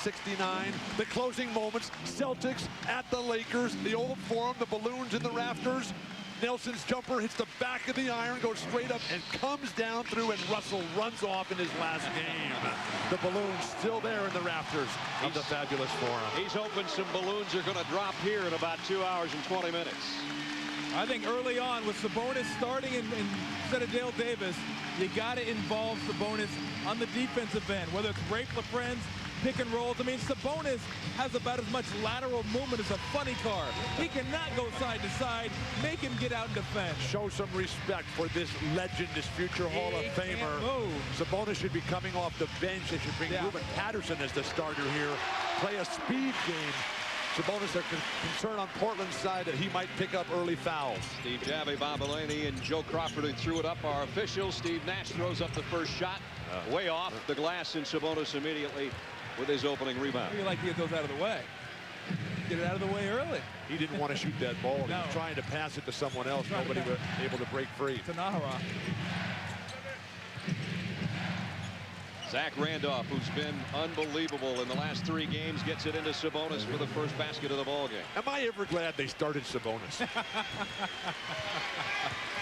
'69. The closing moments, Celtics at the Lakers, the old forum, the balloons in the rafters. Nelson's jumper hits the back of the iron, goes straight up and comes down through, and Russell runs off in his last game. The balloon's still there in the rafters of the fabulous forum. He's hoping some balloons are going to drop here in about 2 hours and 20 minutes. I think early on with Sabonis starting instead of Dale Davis, you got to involve Sabonis on the defensive end, whether it's Rafe LaFrentz, pick and rolls. I mean, Sabonis has about as much lateral movement as a funny car. He cannot go side to side. Make him get out and defend. Show some respect for this legend, this future Hall of Famer. Sabonis should be coming off the bench. They should bring Ruben Patterson as the starter here. Play a speed game. Sabonis are concerned on Portland's side that he might pick up early fouls. Steve Javy, Bob Delaney, and Joe Crawford who threw it up are officials. Steve Nash throws up the first shot. Way off the glass, and Sabonis immediately with his opening rebound. I feel like he get those out of the way. Get it out of the way early. He didn't want to shoot that ball. He was trying to pass it to someone else. Nobody was able to break free. To Nahara. Zach Randolph, who's been unbelievable in the last 3 games, gets it into Sabonis for the first basket of the ball game. Am I ever glad they started Sabonis?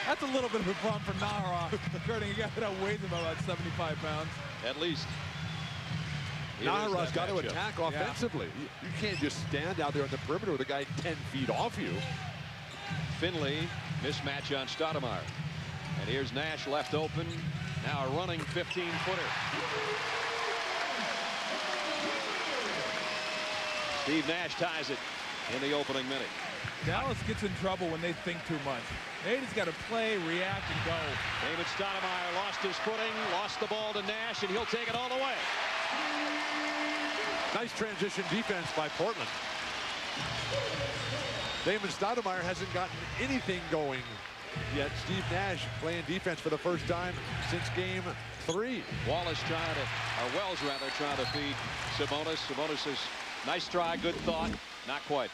That's a little bit of a problem for Nahara. Guarding a guy that outweighs him by about 75 pounds. At least. Nahara's got to attack offensively. You can't just stand out there on the perimeter with a guy 10 feet off you. Finley, mismatch on Stoudemire. And here's Nash left open. Now a running 15-footer. Steve Nash ties it in the opening minute. Dallas gets in trouble when they think too much. They just got to play, react, and go. David Stoudemire lost his footing, lost the ball to Nash, and he'll take it all the way. Nice transition defense by Portland. David Stoudemire hasn't gotten anything going yet. Steve Nash playing defense for the first time since game 3. Wells rather, trying to feed Sabonis. Sabonis says, nice try, good thought. Not quite.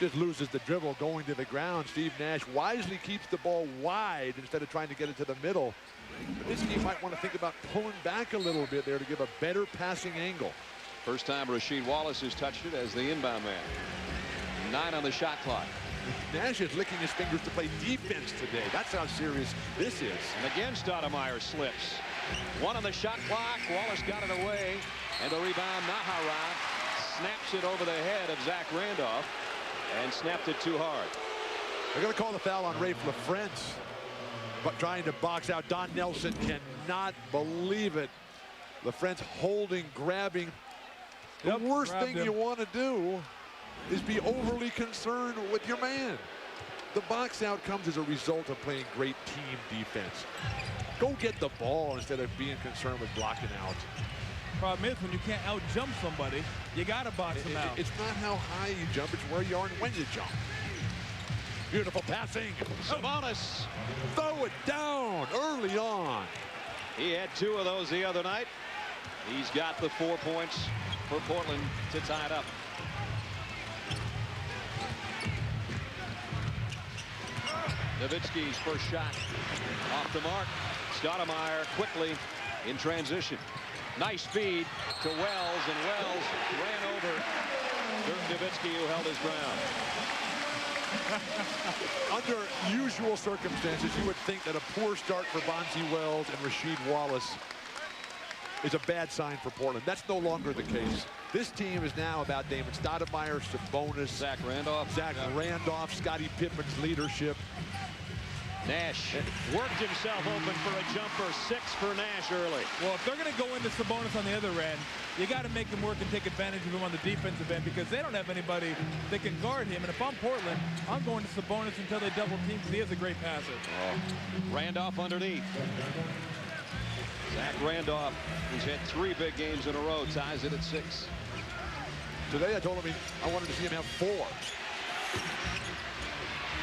Just loses the dribble going to the ground. Steve Nash wisely keeps the ball wide instead of trying to get it to the middle. But this team might want to think about pulling back a little bit there to give a better passing angle. First time Rasheed Wallace has touched it as the inbound man. 9 on the shot clock. Nash is licking his fingers to play defense today. That's how serious this is. And again, Stoudemire slips. 1 on the shot clock. Wallace got it away. And the rebound, Nahara snaps it over the head of Zach Randolph and snapped it too hard. They're going to call the foul on Rafe LaFrentz, but trying to box out. Don Nelson cannot believe it. LaFrentz holding, grabbing. The worst thing you want to do is be overly concerned with your man. The box out comes as a result of playing great team defense. Go get the ball instead of being concerned with blocking out. Problem is, when you can't out-jump somebody, you got to box them out. It's not how high you jump, it's where you are and when you jump. Beautiful passing. Sabonis. Throw it down early on. He had 2 of those the other night. He's got the 4 points for Portland to tie it up. Nowitzki's first shot off the mark. Stoudemire quickly in transition. Nice feed to Wells, and Wells ran over Dirk Nowitzki, who held his ground. Under usual circumstances, you would think that a poor start for Bonzi Wells and Rasheed Wallace is a bad sign for Portland. That's no longer the case. This team is now about Damon Stoudemire, Sabonis, Zach Randolph, Scottie Pippen's leadership. Nash worked himself open for a jumper. 6 for Nash early. Well, if they're going to go into Sabonis on the other end, you got to make them work and take advantage of him on the defensive end, because they don't have anybody that can guard him. And if I'm Portland, I'm going to Sabonis until they double team, because he is a great passer. Randolph underneath. Zach Randolph, who's had 3 big games in a row, ties it at 6. Today I told him I wanted to see him have 4.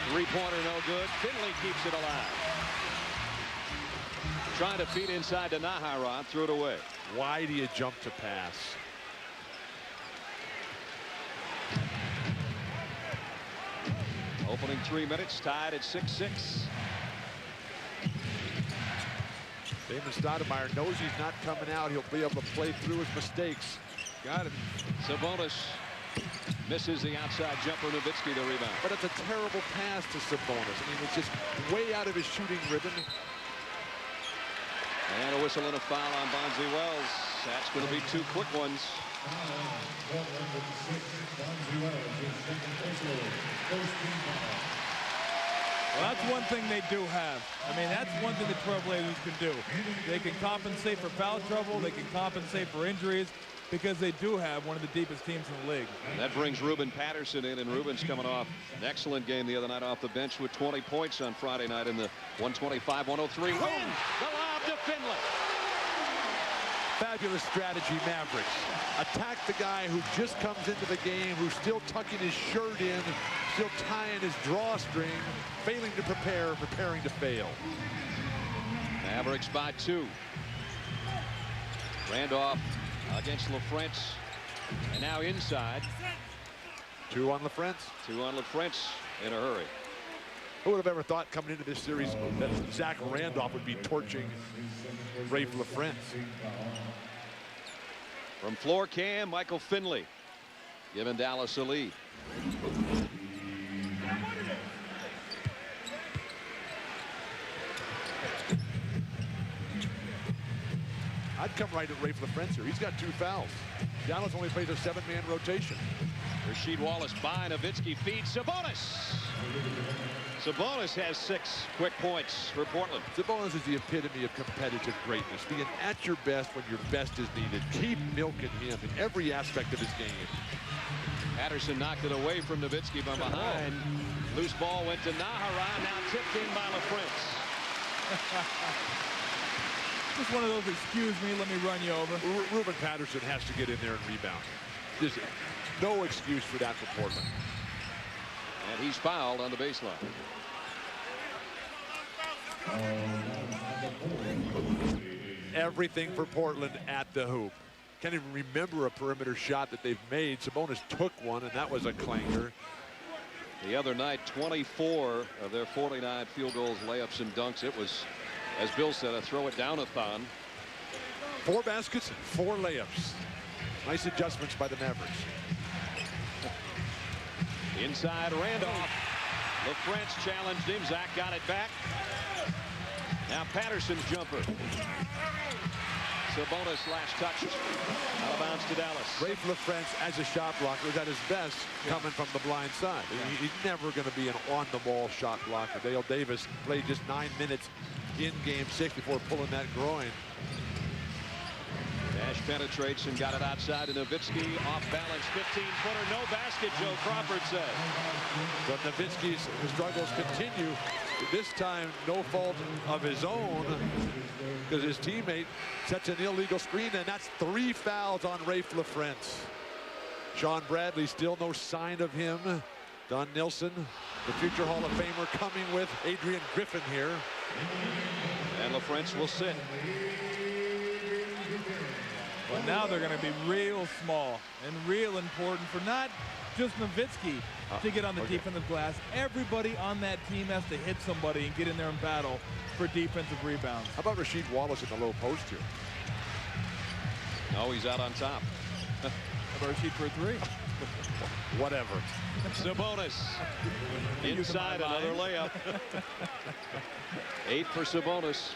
3-pointer no good. Finley keeps it alive. Trying to feed inside to Nahara, threw it away. Why do you jump to pass? Opening 3 minutes, tied at 6-6. Damon Stoudemire knows he's not coming out. He'll be able to play through his mistakes. Got it. Sabonis misses the outside jumper. Nowitzki the rebound. But it's a terrible pass to Sabonis. I mean, it's just way out of his shooting ribbon. And a whistle and a foul on Bonzi Wells. That's going to be 2 quick ones. Well, that's one thing they do have. I mean, that's one thing the Trailblazers can do. They can compensate for foul trouble. They can compensate for injuries because they do have one of the deepest teams in the league. And that brings Ruben Patterson in, and Ruben's coming off an excellent game the other night off the bench with 20 points on Friday night in the 125-103 win. The lob to Finley. Fabulous strategy, Mavericks. Attack the guy who just comes into the game, who's still tucking his shirt in, still tying his drawstring, failing to prepare, preparing to fail. Mavericks by 2. Randolph against LaFrentz, and now inside. 2 on LaFrentz. 2 on LaFrentz in a hurry. Who would have ever thought coming into this series that Zach Randolph would be torching Rafe LaFrentz? From floor cam, Michael Finley giving Dallas a lead. I'd come right at Rafe LaFrentz here. He's got 2 fouls. Dallas only plays a 7-man rotation. Rasheed Wallace by Nowitzki feeds Sabonis. Sabonis has 6 quick points for Portland. Sabonis is the epitome of competitive greatness. Being at your best when your best is needed. Keep milking him in every aspect of his game. Patterson knocked it away from Nowitzki from behind. Loose ball went to Naharaj, now tipped in by LaFrentz. Just one of those, excuse me, let me run you over. Ruben Patterson has to get in there and rebound. There's no excuse for that for Portland. And he's fouled on the baseline. Everything for Portland at the hoop. Can't even remember a perimeter shot that they've made. Sabonis took one, and that was a clanger. The other night, 24 of their 49 field goals, layups, and dunks. It was, as Bill said, a throw it down-a-thon. 4 baskets, 4 layups. Nice adjustments by the Mavericks. Inside Randolph. LaFrentz challenged him. Zach got it back. Now Patterson's jumper. Sabonis last touched. Out of bounds to Dallas. Rafe LaFrentz, as a shot blocker, is at his best coming from the blind side. He's never going to be an on-the-ball shot blocker. Dale Davis played just 9 minutes in Game 6 before pulling that groin. Nash penetrates and got it outside to Nowitzki. Off balance, 15-footer, no basket, Joe Crawford says. But Nowitzki's struggles continue. This time, no fault of his own, because his teammate sets an illegal screen, and that's 3 fouls on Rafe LaFrentz. Sean Bradley, still no sign of him. Don Nilsson, the future Hall of Famer, coming with Adrian Griffin here. And LaFrentz will sit. But now they're going to be real small and real important for not just Nowitzki to get on the defensive glass. Everybody on that team has to hit somebody and get in there and battle for defensive rebounds. How about Rasheed Wallace in the low post here? No, he's out on top. How about Rasheed for a 3? Whatever. Sabonis. Inside, another layup. 8 for Sabonis.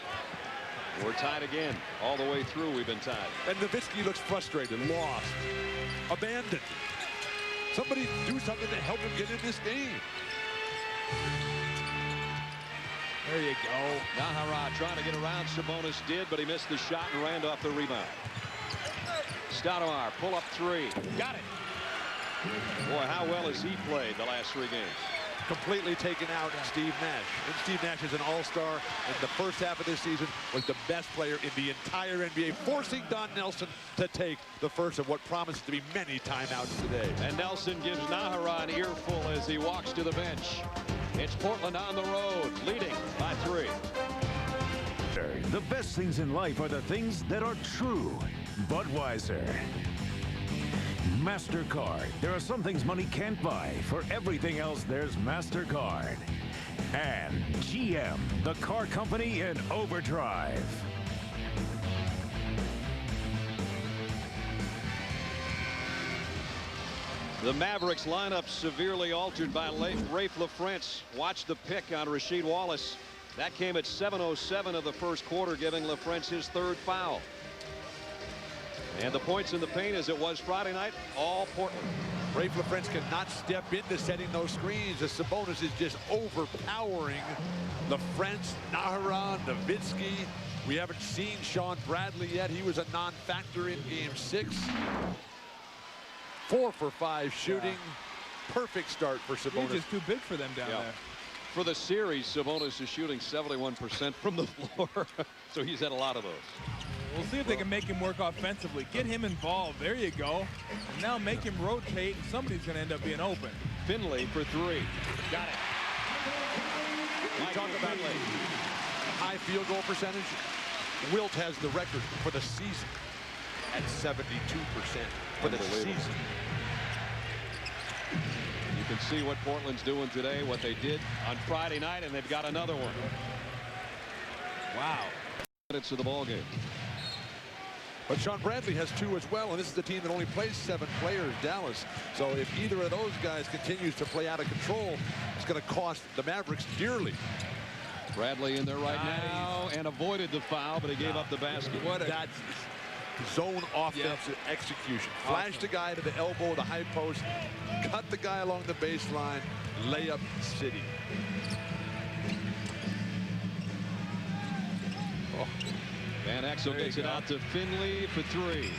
We're tied again. All the way through, we've been tied. And Nowitzki looks frustrated, lost, abandoned. Somebody do something to help him get in this game. There you go. Naharaj trying to get around. Sabonis did, but he missed the shot and ran off the rebound. Stoudemire, pull up 3. Got it. Boy, how well has he played the last 3 games? Completely taken out Steve Nash. And Steve Nash is an all-star in the first half of this season, was the best player in the entire NBA, forcing Don Nelson to take the first of what promises to be many timeouts today. And Nelson gives Naharaj an earful as he walks to the bench. It's Portland on the road, leading by 3. The best things in life are the things that are true. Budweiser. MasterCard. There are some things money can't buy. For everything else, there's MasterCard. And GM, the car company in overdrive. The Mavericks lineup severely altered by Rafe LaFrentz. Watch the pick on Rasheed Wallace. That came at 7:07 of the first quarter, giving LaFrentz his third foul. And the points in the paint, as it was Friday night, all Portland. Rafe LaFrentz cannot step into setting those screens. The Sabonis is just overpowering LaFrentz, Naharand, Nowitzki. We haven't seen Sean Bradley yet. He was a non-factor in Game 6. 4 for 5 shooting. Yeah. Perfect start for Sabonis. He's just too big for them down there. For the series, Sabonis is shooting 71% from the floor. So he's had a lot of those. We'll see if they can make him work offensively. Get him involved. There you go. And now make him rotate. Somebody's going to end up being open. Finley for 3. Got it. We talk about high field goal percentage. Wilt has the record for the season at 72% for the season. You can see what Portland's doing today, what they did on Friday night, and they've got another one. Wow. Minutes of the ball game. But Sean Bradley has 2 as well, and this is the team that only plays 7 players, Dallas. So if either of those guys continues to play out of control, it's going to cost the Mavericks dearly. Bradley in there right now and avoided the foul, but he gave up the basket. That's zone offensive execution. Flash the guy to the elbow, the high post, cut the guy along the baseline, layup city. Van Exel gets it out to Finley for 3.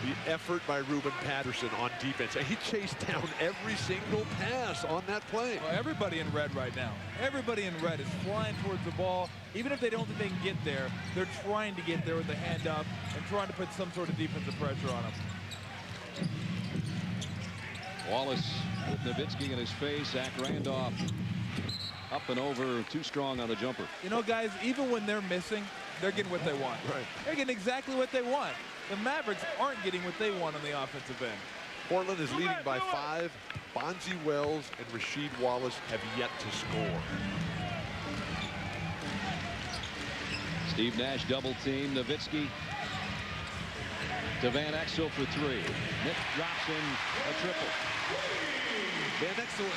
The effort by Ruben Patterson on defense. And he chased down every single pass on that play. Well, everybody in red right now. Everybody in red is flying towards the ball. Even if they don't think they can get there, they're trying to get there with the hand up and trying to put some sort of defensive pressure on them. Wallace with Nowitzki in his face. Zach Randolph up and over, too strong on the jumper. You know, guys, even when they're missing, they're getting what they want. Right. They're getting exactly what they want. The Mavericks aren't getting what they want on the offensive end. Portland is leading by 5. Bonzi Wells and Rasheed Wallace have yet to score. Steve Nash double team. Nowitzki to Van Exel for 3. Nick drops in a triple. Van Exel,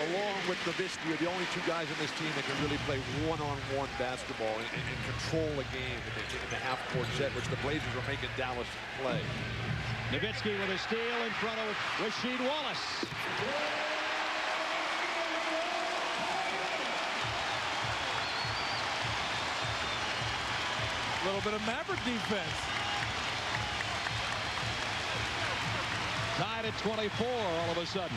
along with Nowitzki, are the only 2 guys in this team that can really play one-on-one basketball and control a game in the half-court set, which the Blazers are making Dallas play. Nowitzki with a steal in front of Rasheed Wallace. A little bit of Maverick defense. Tied at 24 all of a sudden.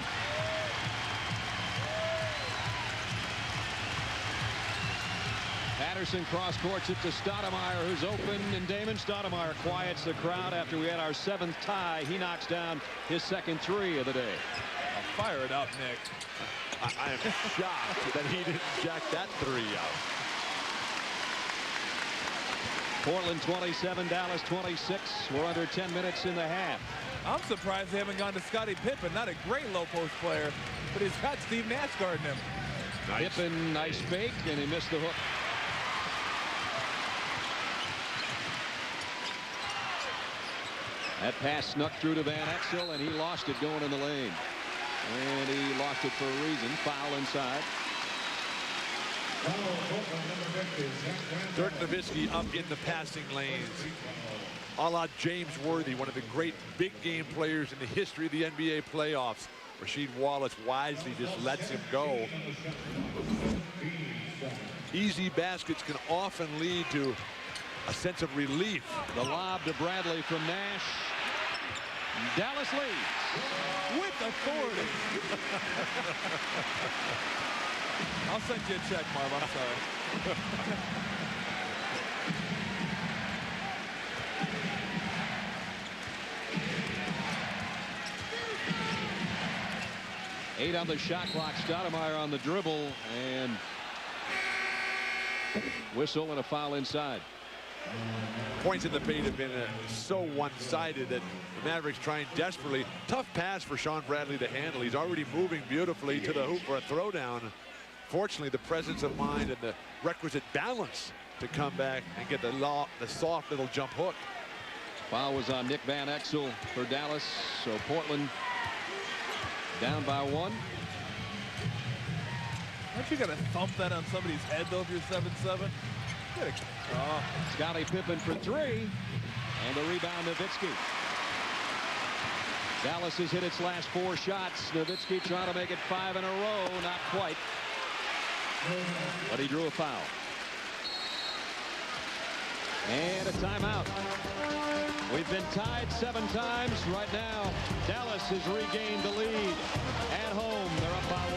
Patterson cross courts it to Stoudemire, who's open, and Damon Stoudemire quiets the crowd after we had our 7th tie. He knocks down his second 3 of the day. I'll fire it up, Nick. I am shocked that he didn't jack that 3 out. Portland 27, Dallas 26. We're under 10 minutes in the half. I'm surprised they haven't gone to Scottie Pippen. Not a great low post player, but he's got Steve Nash guarding him. Nice. Pippen, nice fake, and he missed the hook. That pass snuck through to Van Exel, and he lost it going in the lane. And he lost it for a reason. Foul inside. Dirk Nowitzki up in the passing lanes. A la James Worthy, one of the great big game players in the history of the NBA playoffs. Rasheed Wallace wisely just lets him go. Easy baskets can often lead to a sense of relief. The lob to Bradley from Nash. Dallas leads with authority. I'll send you a check, Marv. I'm sorry. 8 on the shot clock. Stoudemire on the dribble, and whistle and a foul inside. Points in the paint have been so one-sided that the Mavericks trying desperately. Tough pass for Sean Bradley to handle. He's already moving beautifully to the hoop for a throwdown. Fortunately, the presence of mind and the requisite balance to come back and get the soft little jump hook. Foul was on Nick Van Exel for Dallas. So Portland down by 1. Aren't you got to thump that on somebody's head, though, if you're 7-7? Scottie Pippen for 3. And the rebound, Nowitzki. Dallas has hit its last 4 shots. Nowitzki trying to make it 5 in a row. Not quite. But he drew a foul. And a timeout. We've been tied 7 times. Right now, Dallas has regained the lead. At home, they're up by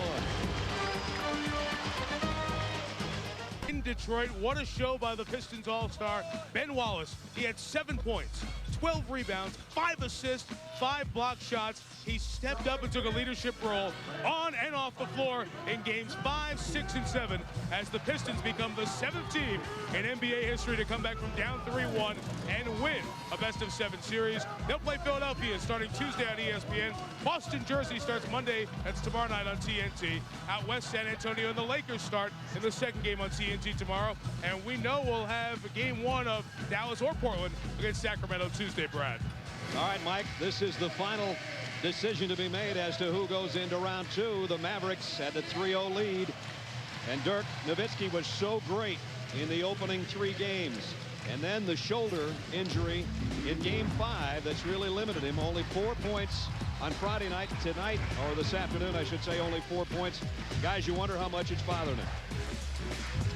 1. In Detroit, what a show by the Pistons All-Star, Ben Wallace. He had 7 points, 12 rebounds, 5 assists, 5 block shots. He stepped up and took a leadership role on and off the floor in games 5, 6, and 7 as the Pistons become the 7th team in NBA history to come back from down 3-1 and win a best-of-7 series. They'll play Philadelphia starting Tuesday on ESPN. Boston, Jersey starts Monday. That's tomorrow night on TNT. Out west, San Antonio and the Lakers start in the 2nd game on TNT tomorrow. And we know we'll have game 1 of Dallas or Portland against Sacramento Tuesday, Brad. All right, Mike, this is the final decision to be made as to who goes into round 2. The Mavericks had the 3-0 lead. And Dirk Nowitzki was so great in the opening 3 games. And then the shoulder injury in game 5 that's really limited him. Only 4 points on Friday night. Tonight, or this afternoon, I should say, only 4 points. Guys, you wonder how much it's bothering him.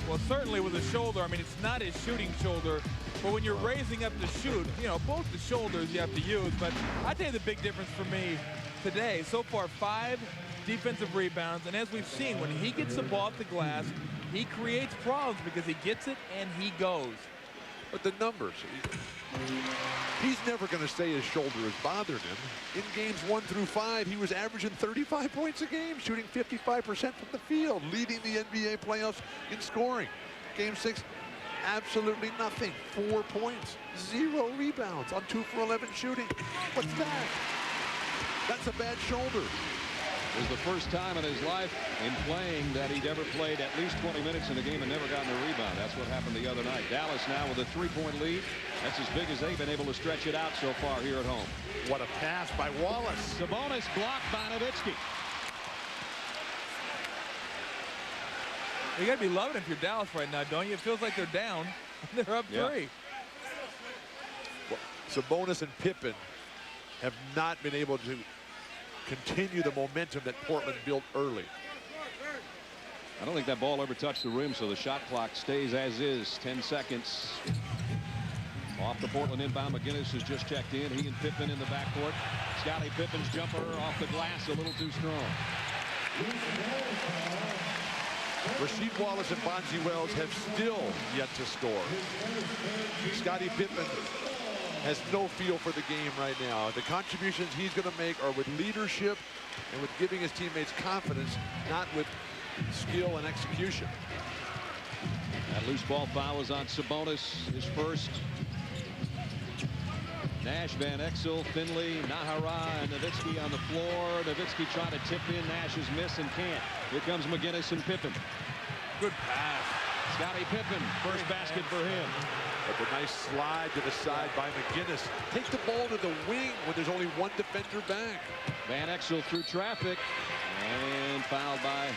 Well, certainly with the shoulder, I mean, it's not his shooting shoulder, but when you're raising up to shoot, you know, both the shoulders you have to use. But I tell you the big difference for me today, so far, 5 defensive rebounds. And as we've seen, when he gets the ball off the glass, he creates problems because he gets it and he goes. But the numbers, he's never going to say his shoulder is bothering him. In games 1 through 5, he was averaging 35 points a game, shooting 55% from the field, leading the NBA playoffs in scoring. Game 6, absolutely nothing. 4 points, 0 rebounds on 2 for 11 shooting. What's that? That's a bad shoulder. It was the first time in his life in playing that he'd ever played at least 20 minutes in a game and never gotten a rebound. That's what happened the other night. Dallas now with a 3-point lead. That's as big as they've been able to stretch it out so far here at home. What a pass by Wallace. Sabonis blocked by Nowitzki. You got to be loving it if you're Dallas right now, don't you? It feels like they're down. They're up 3. Well, Sabonis and Pippen have not been able to continue the momentum that Portland built early. I don't think that ball ever touched the rim, so the shot clock stays as is. 10 seconds. Off the Portland inbound. McGinnis has just checked in. He and Pippen in the backcourt. Scottie Pippen's jumper off the glass a little too strong. Rasheed Wallace and Bonzi Wells have still yet to score. Scottie Pippen has no feel for the game right now. The contributions he's going to make are with leadership and with giving his teammates confidence, not with skill and execution. That loose ball foul was on Sabonis, his first. Nash, Van Exel, Finley, Nahara, and Nowitzki on the floor. Nowitzki trying to tip in. Nash is miss and can't. Here comes McGinnis and Pippen. Good pass. Scottie Pippen, first basket for him. But the nice slide to the side by McGinnis. Take the ball to the wing when there's only 1 defender back. Van Exel through traffic and fouled by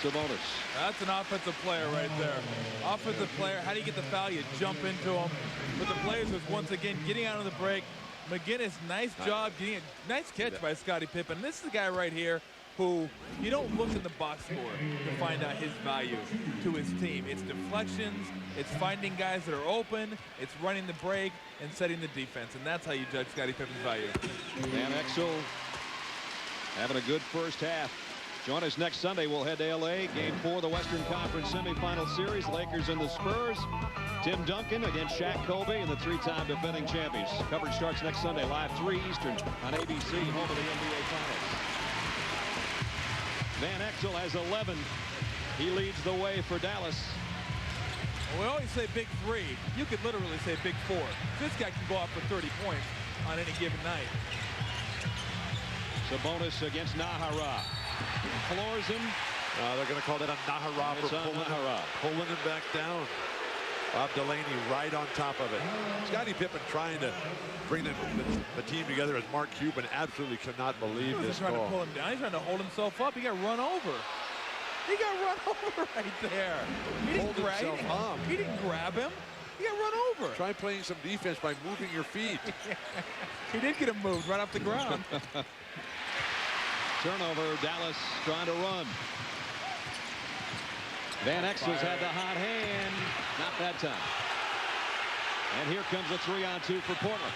Sabonis. That's an offensive player right there. Offensive player. How do you get the foul? You jump into him. But the Blazers, once again, getting out of the break. McGinnis, nice job. Getting a nice catch by Scottie Pippen. This is the guy right here who you don't look in the box score to find out his value to his team. It's deflections, it's finding guys that are open, it's running the break and setting the defense, and that's how you judge Scottie Pippen's value. Van Exel having a good first half. Join us next Sunday. We'll head to L.A. Game 4 of the Western Conference semifinal series. Lakers and the Spurs. Tim Duncan against Shaq Kobe and the 3-time defending champions. Coverage starts next Sunday, live 3 Eastern on ABC, home of the NBA Finals. Van Exel has 11. He leads the way for Dallas. We always say big 3. You could literally say big 4. This guy can go off for 30 points on any given night. Sabonis against Nahara. Floors him. They're going to call that a Nahara for pulling him back down. Delaney right on top of it. Scottie Pippen trying to bring the team together as Mark Cuban absolutely cannot believe this He's trying call. to pull him down. He's trying to hold himself up. He got run over. He got run over right there. He Hold himself up. He didn't grab him. He got run over. Try playing some defense by moving your feet. He did get him moved right off the ground. Turnover, Dallas trying to run. Van Exel's had the hot hand. Not that time. And here comes a 3-on-2 for Portland.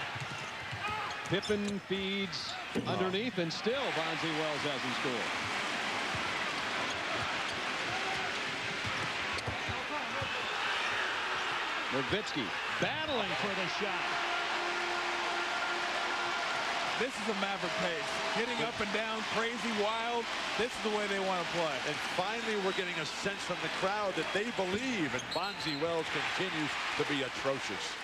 Pippen feeds underneath, and still Bonzi Wells hasn't scored. Nowitzki battling for the shot. This is a Maverick pace. Getting up and down, crazy, wild. This is the way they want to play. And finally, we're getting a sense from the crowd that they believe, and Bonzi Wells continues to be atrocious.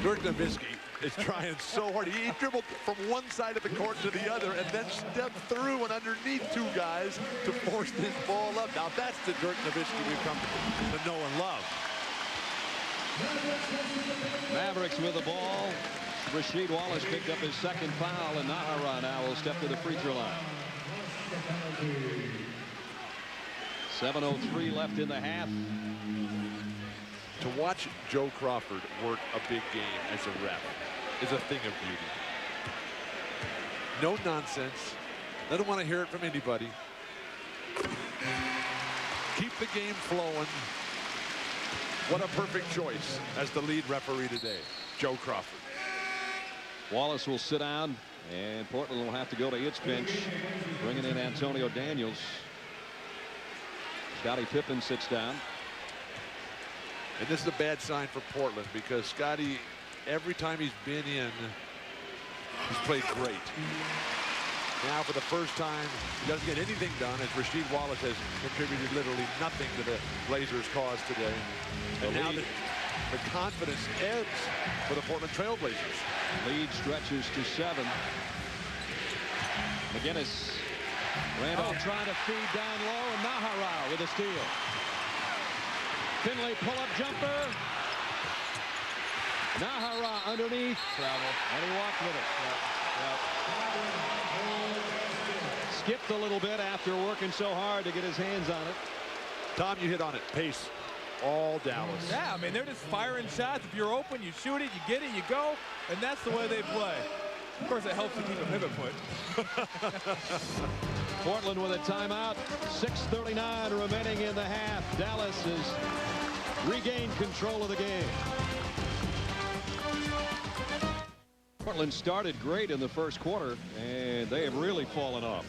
Dirk Nowitzki is trying so hard. He dribbled from one side of the court to the other and then stepped through and underneath two guys to force this ball up. Now that's the Dirk Nowitzki we've come to know and love. Mavericks with the ball. Rasheed Wallace picked up his second foul, and Nahara now will step to the free throw line. 7:03 left in the half. To watch Joe Crawford work a big game as a ref is a thing of beauty. No nonsense. I don't want to hear it from anybody. Keep the game flowing. What a perfect choice as the lead referee today, Joe Crawford. Wallace will sit down, and Portland will have to go to its bench, bringing in Antonio Daniels. Scottie Pippen sits down. And this is a bad sign for Portland because Scottie, every time he's been in, he's played great. Now for the first time, he doesn't get anything done as Rasheed Wallace has contributed literally nothing to the Blazers' cause today. And now the confidence ebbs for the Portland Trailblazers. Lead stretches to 7. McGinnis. Randolph trying to feed down low, and Nahara with a steal. Finley pull-up jumper. Nahara underneath. Travel. And he walked with it. Skipped a little bit after working so hard to get his hands on it. Tom, you hit on it. Pace. All Dallas. Yeah, I mean, they're just firing shots. If you're open, you shoot it, you get it, you go, and that's the way they play. Of course, it helps to keep a pivot foot. Portland with a timeout. 6:39 remaining in the half. Dallas has regained control of the game. Portland started great in the first quarter, and they have really fallen off.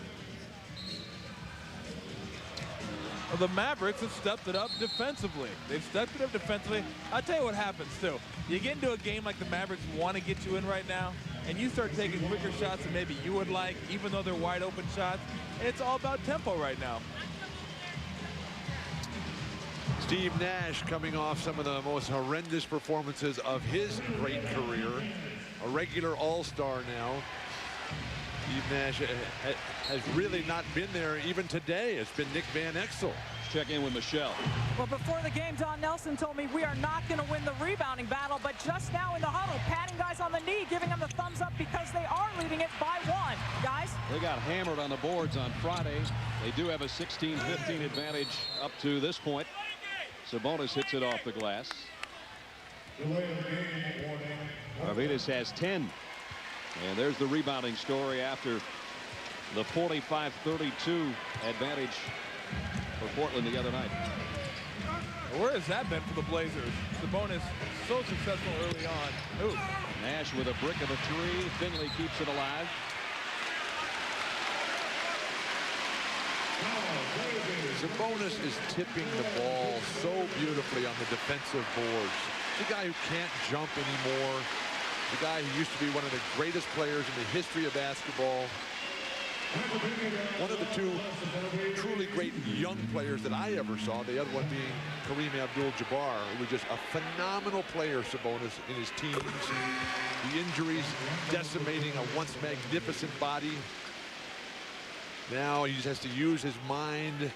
Well, the Mavericks have stepped it up defensively. They've stepped it up defensively. I'll tell you what happens, too. You get into a game like the Mavericks want to get you in right now, and you start taking quicker shots than maybe you would like, even though they're wide open shots. And it's all about tempo right now. Steve Nash coming off some of the most horrendous performances of his great career. A regular all-star now. Steve Nash has really not been there even today. It's been Nick Van Exel. Check in with Michelle. Well, before the game, Don Nelson told me we are not going to win the rebounding battle, but just now in the huddle, patting guys on the knee, giving them the thumbs up because they are leading it by 1. Guys? They got hammered on the boards on Friday. They do have a 16-15 advantage up to this point. Sabonis hits it off the glass. Arvidas has 10. And there's the rebounding story after the 45-32 advantage for Portland the other night. Where has that been for the Blazers? Sabonis so successful early on. Ooh. Nash with a brick of a 3. Finley keeps it alive. Sabonis is tipping the ball so beautifully on the defensive boards. The guy who can't jump anymore. The guy who used to be one of the greatest players in the history of basketball. One of the 2 truly great young players that I ever saw, the other one being Kareem Abdul-Jabbar, who was just a phenomenal player, Sabonis, in his teens. The injuries decimating a once magnificent body. Now he just has to use his mind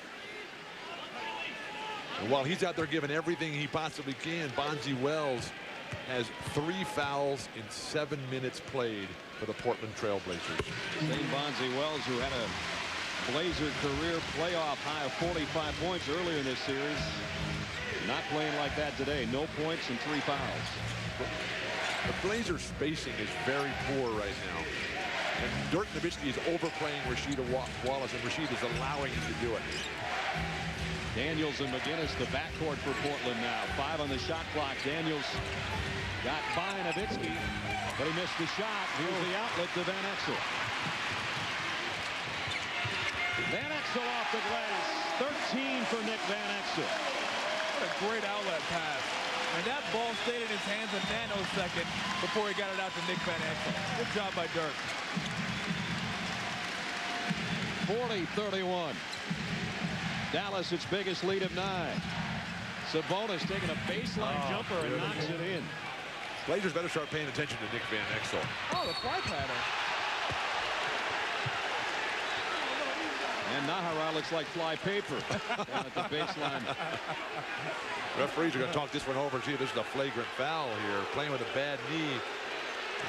And while he's out there giving everything he possibly can, Bonzi Wells has 3 fouls in 7 minutes played for the Portland Trail Blazers. Same Bonzi Wells, who had a Blazer career playoff high of 45 points earlier in this series. Not playing like that today. No points and 3 fouls. The Blazer spacing is very poor right now. And Dirk Nowitzki is overplaying Rasheed Wallace, and Rasheed is allowing him to do it. Daniels and McGinnis, the backcourt for Portland now. 5 on the shot clock. Daniels got by Nowitzki, but he missed the shot. Here's the outlet to Van Exel. Van Exel off the glass. 13 for Nick Van Exel. What a great outlet pass. And that ball stayed in his hands a nanosecond before he got it out to Nick Van Exel. Good job by Dirk. 40-31. Dallas, its biggest lead of 9. Sabonis taking a baseline jumper and knocks it in. Blazers better start paying attention to Nick Van Exel. Oh, the fly pattern. And Nahara looks like fly paper down at the baseline. Referees are going to talk this one over and see if this is a flagrant foul here. Playing with a bad knee.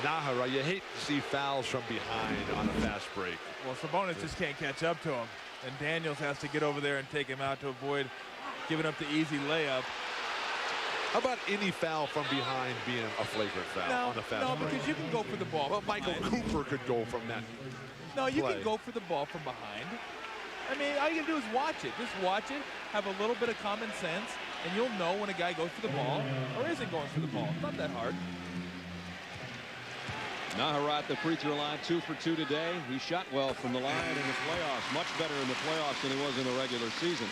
Nahara, you hate to see fouls from behind on a fast break. Well, Sabonis just can't catch up to him. And Daniels has to get over there and take him out to avoid giving up the easy layup. How about any foul from behind being a flagrant foul on a fast break? No, because you can go for the ball. Well, Michael Cooper could go from that. No, you can go for the ball from behind. I mean, all you can do is watch it. Just watch it, have a little bit of common sense, and you'll know when a guy goes for the ball or isn't going for the ball. It's not that hard. Nahara at the free throw line, 2 for 2 today. He shot well from the line in the playoffs, much better in the playoffs than he was in the regular season.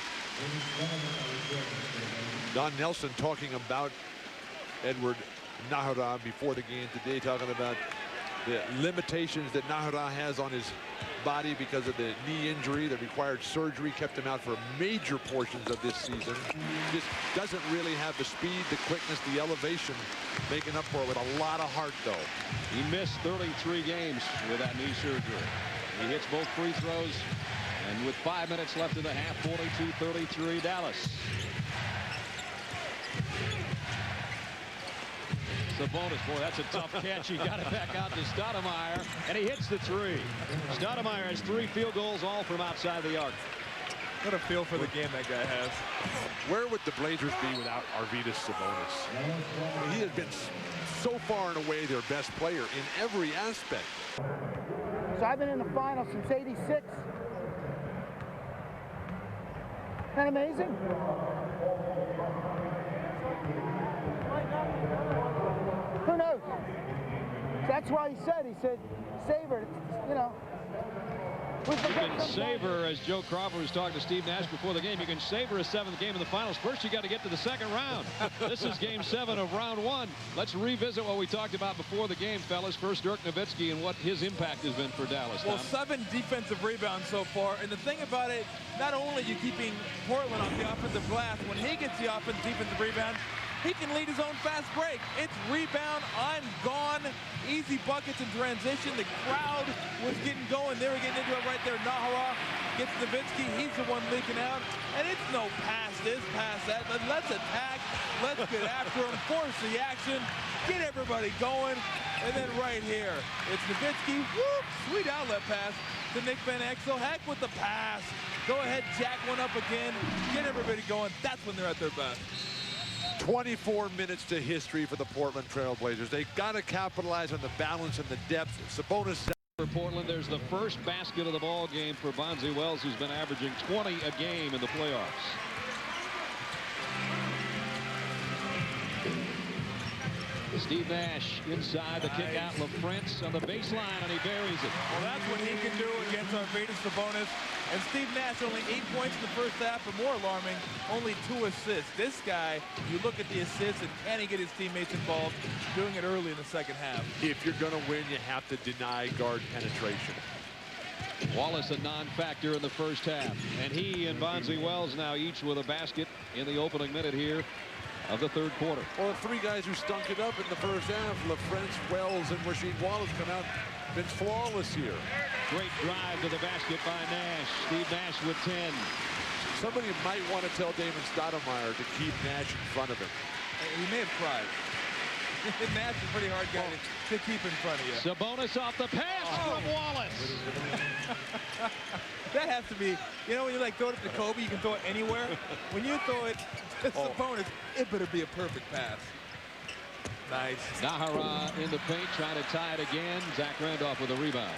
Don Nelson talking about Edward Nahara before the game today, talking about the limitations that Nahara has on his body because of the knee injury that required surgery, kept him out for major portions of this season. Just doesn't really have the speed, the quickness, the elevation, making up for it with a lot of heart, though. He missed 33 games with that knee surgery. He hits both free throws, and with 5 minutes left in the half, 42-33 Dallas. Sabonis, boy, that's a tough catch. He got it back out to Stoudemire, and he hits the 3. Stoudemire has 3 field goals, all from outside the arc. What a feel for the game that guy has. Where would the Blazers be without Arvydas Sabonis? He has been so far and away their best player in every aspect. So I've been in the finals since '86. Isn't that amazing? Who knows? That's why he said, savor it, you know. You can savor, as Joe Crawford was talking to Steve Nash before the game, you can savor a 7th game in the finals. First, you got to get to the 2nd round. This is game 7 of round 1. Let's revisit what we talked about before the game, fellas. First, Dirk Nowitzki and what his impact has been for Dallas. Well, Tom. 7 defensive rebounds so far. And the thing about it, not only are you keeping Portland on the offensive glass, when he gets the defensive rebound, he can lead his own fast break. It's rebound, I'm gone, easy buckets in transition. The crowd was getting going. They were getting into it right there. Nahara gets Nowitzki. He's the one leaking out. And it's no pass this, pass that. Let's attack. Let's get after him. Force the action. Get everybody going. And then right here, it's Nowitzki. Whoop! Sweet outlet pass to Nick Van Exel. Heck with the pass. Go ahead, jack one up again. Get everybody going. That's when they're at their best. 24 minutes to history for the Portland Trail Blazers. They got to capitalize on the balance and the depth. Sabonis for Portland, there's the first basket of the ball game for Bonzi Wells, who's been averaging 20 a game in the playoffs. Steve Nash inside the kick out. LaFrance on the baseline, and he buries it. Well, that's what he can do against Arvydas Sabonis. And Steve Nash only 8 points in the first half, but more alarming, only 2 assists. This guy, you look at the assists, and can he get his teammates involved, doing it early in the second half. If you're going to win, you have to deny guard penetration. Wallace a non-factor in the first half, and he and Bonzi Wells now each with a basket in the opening minute here of the 3rd quarter. Well, the 3 guys who stunk it up in the first half, LaFrance, Wells, and Rasheed Wallace, come out, been flawless here. Great drive to the basket by Nash. Steve Nash with 10. Somebody might want to tell Damon Stoudemire to keep Nash in front of him. He may have tried. Nash is a pretty hard guy to keep in front of you. Sabonis off the pass from Wallace. That has to be, you know, when you like throw it to Kobe, you can throw it anywhere. When you throw it to Sabonis, it better be a perfect pass. Nice. Nahara in the paint, trying to tie it again. Zach Randolph with a rebound.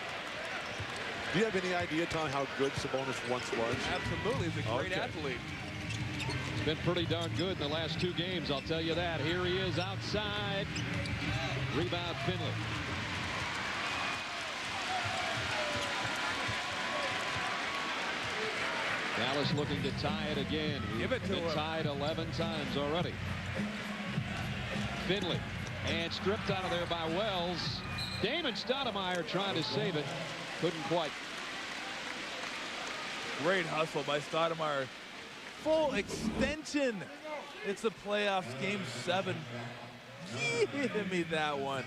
Do you have any idea, Tom, how good Sabonis once was? Absolutely. He's a great athlete. Been pretty darn good in the last 2 games, I'll tell you that. Here he is outside. Rebound Finley. Dallas looking to tie it again. Give it to been him. tied 11 times already. Finley. And stripped out of there by Wells. Damon Stoudemire trying to save it. Couldn't quite. Great hustle by Stoudemire. Full extension. It's the playoffs, game 7. Give me that one.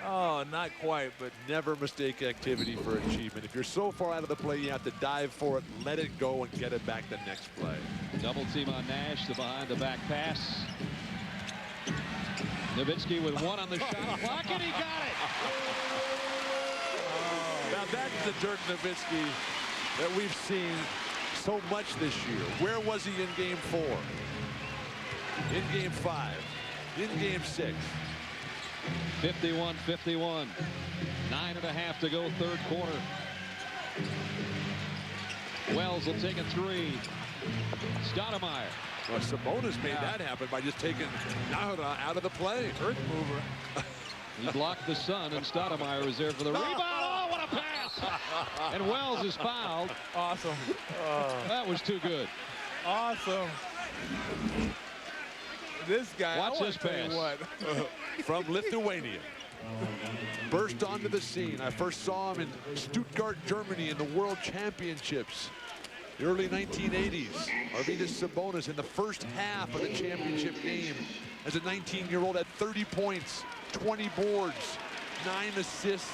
Oh, not quite, but Never mistake activity for achievement. If you're so far out of the play, you have to dive for it, let it go, and get it back the next play. Double team on Nash, the behind the back pass. Nowitzki with 1 on the shot clock, and he got it. Now that's the Dirk Nowitzki that we've seen so much this year. Where was he in game 4? In game 5? In game 6? 51-51. 9.5 to go, 3rd quarter. Wells will take a 3. Stoudemire. Well, Sabonis made that happen by just taking Nahara out of the play. earth mover. He blocked the sun, and Stoudemire is there for the rebound. Oh, what a pass! And Wells is fouled. Awesome. That was too good. Awesome. This guy, Watch I wanna this tell you pass. what. From Lithuania. Burst onto the scene. I first saw him in Stuttgart, Germany in the World Championships. The early 1980s. Arvydas Sabonis in the first half of the championship game as a 19-year-old had 30 points, 20 boards, 9 assists,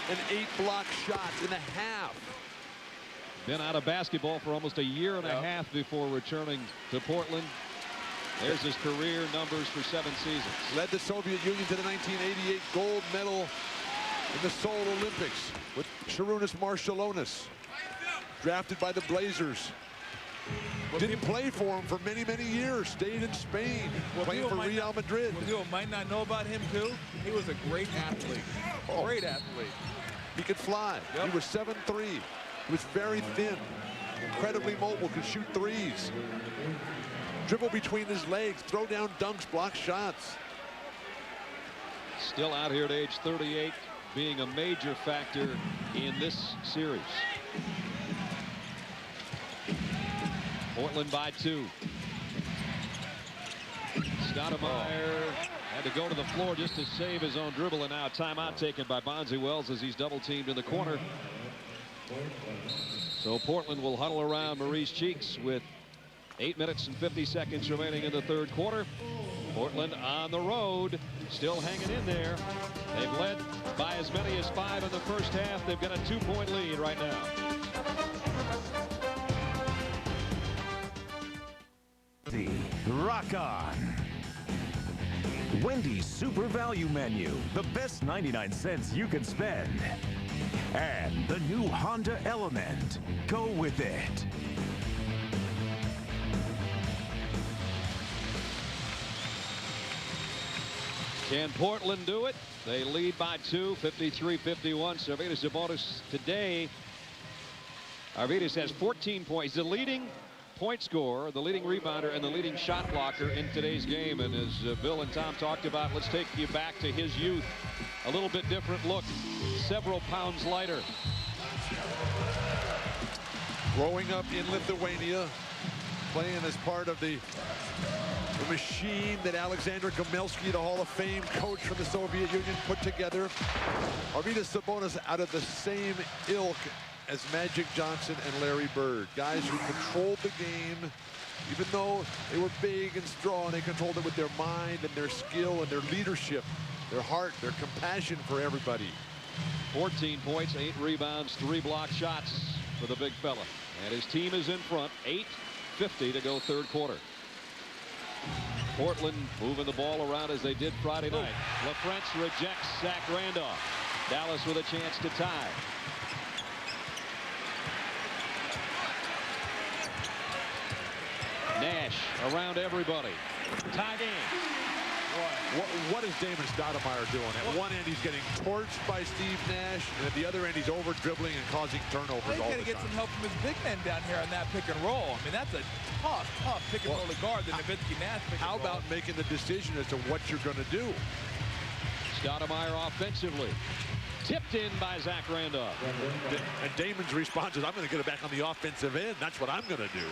and 8 block shots in a half. Been out of basketball for almost a year and a half before returning to Portland. There's his career numbers for 7 seasons. Led the Soviet Union to the 1988 gold medal in the Seoul Olympics with Sharunas Marshallonis. Drafted by the Blazers. Didn't play for him for many, many years. Stayed in Spain, playing for Real Madrid. What people might not know about him, too, he was a great athlete. Great athlete. He could fly. Yep. He was 7'3". He was very thin. Incredibly mobile, could shoot threes. Dribble between his legs, throw down dunks, block shots. Still out here at age 38, being a major factor in this series. Portland by 2. Stoudemire had to go to the floor just to save his own dribble, and now a timeout taken by Bonzi Wells as he's double teamed in the corner. So Portland will huddle around Maurice Cheeks with 8 minutes and 50 seconds remaining in the 3rd quarter. Portland on the road, still hanging in there. They've led by as many as 5 in the first half. They've got a 2-point lead right now. Rock on. Wendy's Super Value Menu, the best 99 cents you can spend. And the new Honda Element. Go with it. Can Portland do it? They lead by 2, 53-51. Arvydas Sabonis today. Arvydas has 14 points. He's the leading point scorer, the leading rebounder, and the leading shot blocker in today's game. And as Bill and Tom talked about, let's take you back to his youth. A little bit different look, several pounds lighter. Growing up in Lithuania, playing as part of the machine that Alexander Gomelski, the Hall of Fame coach from the Soviet Union, put together. Arvydas Sabonis out of the same ilk as Magic Johnson and Larry Bird. Guys who controlled the game, even though they were big and strong, they controlled it with their mind and their skill and their leadership, their heart, their compassion for everybody. 14 points, 8 rebounds, 3 block shots for the big fella. And his team is in front, 8 2:50 to go third quarter. Portland moving the ball around as they did Friday night. LaFrentz rejects Zach Randolph. Dallas with a chance to tie. Nash around everybody. Tie game. What is Damon Stoudemire doing? At one end, he's getting torched by Steve Nash, and at the other end, he's over dribbling and causing turnovers all the time. He's got to get some help from his big men down here on that pick and roll. I mean, that's a tough pick and roll to guard the Nowitzki-Nash pick and roll. How about making the decision as to what you're going to do? Stoudemire offensively. Tipped in by Zach Randolph. And Damon's response is, I'm going to get it back on the offensive end. That's what I'm going to do.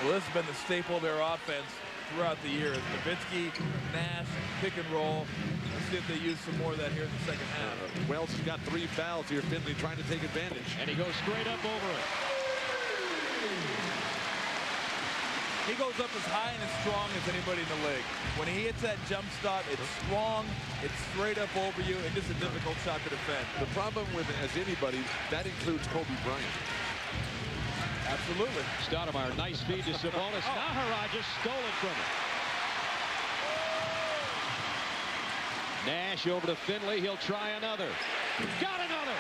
Well, this has been the staple of their offense throughout the year. Nowitzki, Nash, pick and roll. Let's see if they use some more of that here in the second half. Wells has got 3 fouls here. Finley trying to take advantage. And he goes straight up over it. He goes up as high and as strong as anybody in the league. When he hits that jump stop, it's strong, it's straight up over you, and just a difficult shot to defend. The problem with it, as anybody, that includes Kobe Bryant. Absolutely. Stoudemire, nice feed to Sabonis. Navericks just stole it from him. Nash over to Finley. He'll try another. Got another.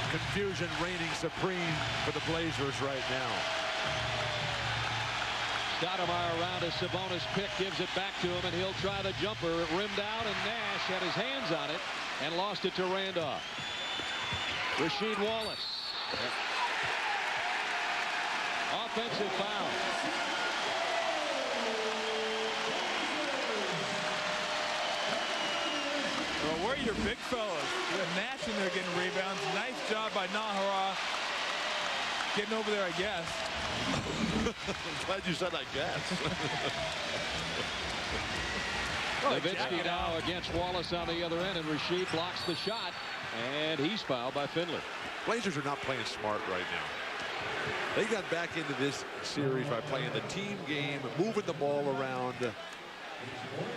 Confusion reigning supreme for the Blazers right now. Stoudemire around a Sabonis pick, gives it back to him, and he'll try the jumper. It rimmed out, and Nash had his hands on it and lost it to Randolph. Rasheed Wallace. Offensive foul. Well, where are your big fellas? You have Nash in there getting rebounds. Nice job by Navericks. Getting over there, I guess. I'm glad you said I guess. Nowitzki now against Wallace on the other end, and Rasheed blocks the shot, and he's fouled by Finley. Blazers are not playing smart right now. They got back into this series by playing the team game, moving the ball around.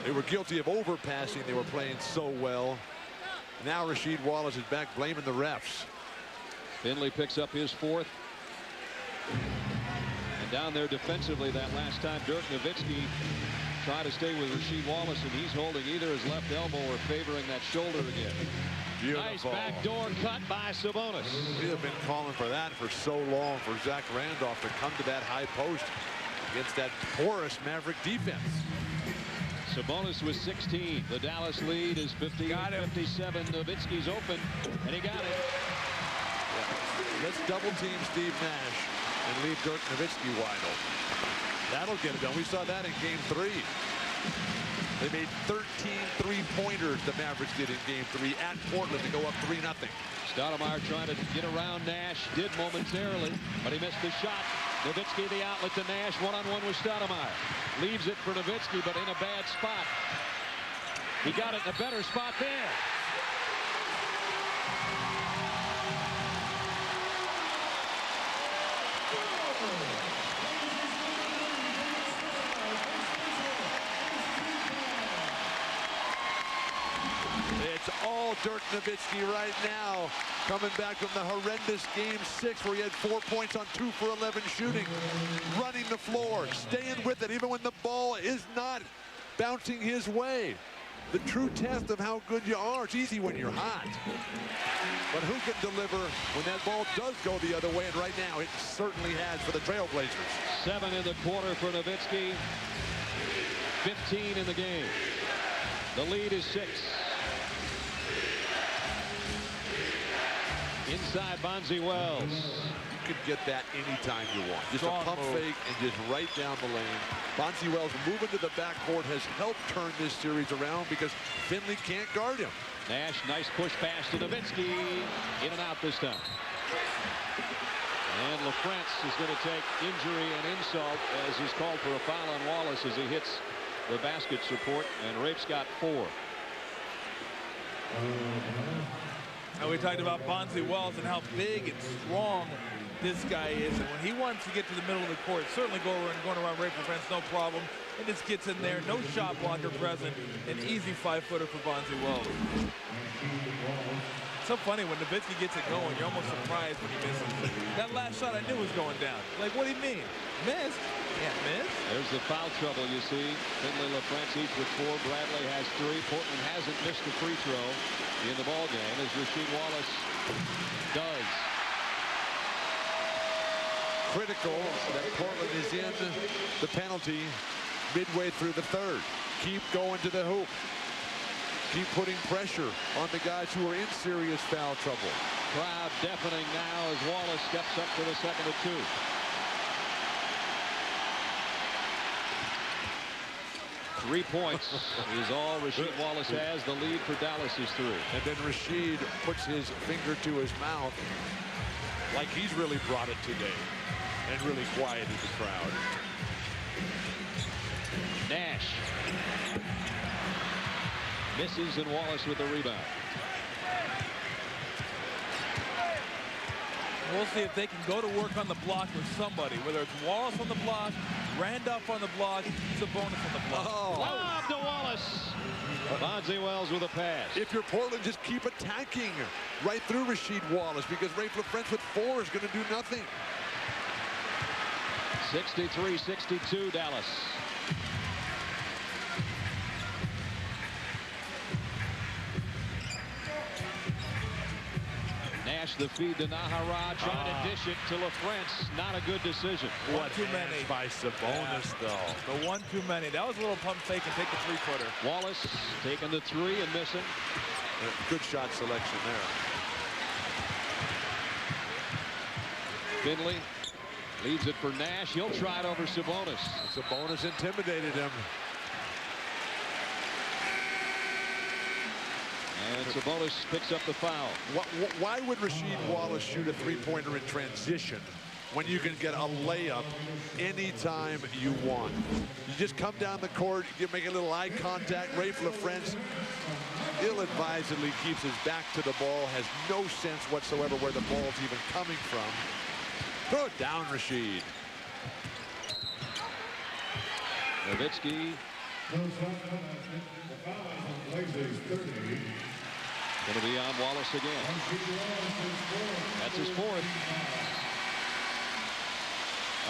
They were guilty of overpassing. They were playing so well. Now Rasheed Wallace is back blaming the refs. Finley picks up his 4th. And down there defensively that last time, Dirk Nowitzki tried to stay with Rasheed Wallace, and he's holding either his left elbow or favoring that shoulder again. Beautiful. Nice backdoor cut by Sabonis. We have been calling for that for so long, for Zach Randolph to come to that high post against that porous Maverick defense. Sabonis with 16. The Dallas lead is 58-57. Nowitzki's open, and he got it. Let's double team Steve Nash and leave Dirk Nowitzki wide open. That'll get it done. We saw that in Game 3. They made 13 three-pointers, the Mavericks did in Game 3 at Portland to go up 3-0. Stoudemire trying to get around Nash, did momentarily, but he missed the shot. Nowitzki the outlet to Nash, one-on-one with Stoudemire. Leaves it for Nowitzki, but in a bad spot. He got it in a better spot there. It's all Dirk Nowitzki right now, coming back from the horrendous Game 6 where he had 4 points on 2 for 11 shooting, running the floor, staying with it even when the ball is not bouncing his way. The true test of how good you are. It's easy when you're hot, but who can deliver when that ball does go the other way? And right now it certainly has for the Trailblazers. 7 in the quarter for Nowitzki, 15 in the game. The lead is 6. Inside Bonzi Wells. You can get that anytime you want. Just Strong a pump move. fake and just right down the lane. Bonzi Wells moving to the backcourt has helped turn this series around because Finley can't guard him. Nash, nice push pass to Nowitzki. In and out this time. And LaFrentz is going to take injury and insult as he's called for a foul on Wallace as he hits the basket support, and Rafe's got 4. And we talked about Bonzi Wells and how big and strong this guy is. And when he wants to get to the middle of the court, certainly going around Ray for France, no problem. And just gets in there, no shot blocker present. An easy 5-footer for Bonzi Wells. So funny when Nowitzki gets it going, you're almost surprised when he misses. That last shot I knew was going down. Like, what do you mean? Missed? Can't miss. There's the foul trouble you see. Finley, LaFrance each with 4. Bradley has 3. Portland hasn't missed a free throw in the ball game as Rasheed Wallace does. Critical that Portland is in the penalty midway through the third. Keep going to the hoop. Keep putting pressure on the guys who are in serious foul trouble. Crowd deafening now as Wallace steps up for the second of 2. Three points is all Rasheed Wallace has. The lead for Dallas is 3. And then Rasheed puts his finger to his mouth like he's really brought it today and really quieted the crowd. Nash misses and Wallace with the rebound. We'll see if they can go to work on the block with somebody, whether it's Wallace on the block, Randolph on the block, Sabonis on the block. Oh. Lob to Wallace. Bonzi Wells with a pass. If you're Portland, just keep attacking right through Rasheed Wallace because Ray LaFrance with 4 is going to do nothing. 63-62 Dallas. Nash the feed to Nahara, trying to dish it to LaFrance. Not a good decision. One too many by Sabonis, though. The one too many. That was a little pump fake and take the 3-footer. Wallace taking the 3 and missing. Good shot selection there. Finley leaves it for Nash. He'll try it over Sabonis. Sabonis intimidated him. And Sabonis picks up the foul. Why would Rasheed Wallace shoot a 3-pointer in transition when you can get a layup anytime you want? You just come down the court, you make a little eye contact. Ray LaFrance ill-advisedly keeps his back to the ball, has no sense whatsoever where the ball's even coming from. Throw it down, Rasheed. Nowitzki. Going to be on Wallace again. That's his 4th.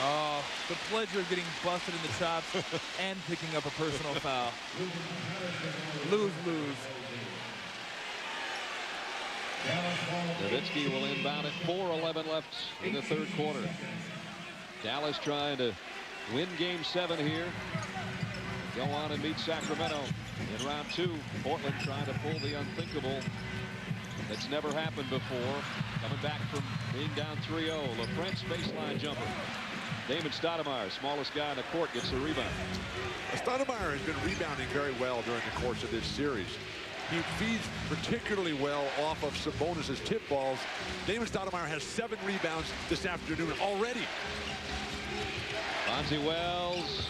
Oh, the pleasure of getting busted in the chops and picking up a personal foul. Lose-lose. Nowitzki will inbound it. 4:11 left in the third quarter. Dallas trying to win game 7 here. Go on and meet Sacramento in round 2. Portland trying to pull the unthinkable. That's never happened before. Coming back from being down 3-0. LaFrance baseline jumper. Damon Stoudemire, smallest guy in the court, gets the rebound. Stoudemire has been rebounding very well during the course of this series. He feeds particularly well off of Sabonis' tip balls. Damon Stoudemire has 7 rebounds this afternoon already. Bonzi Wells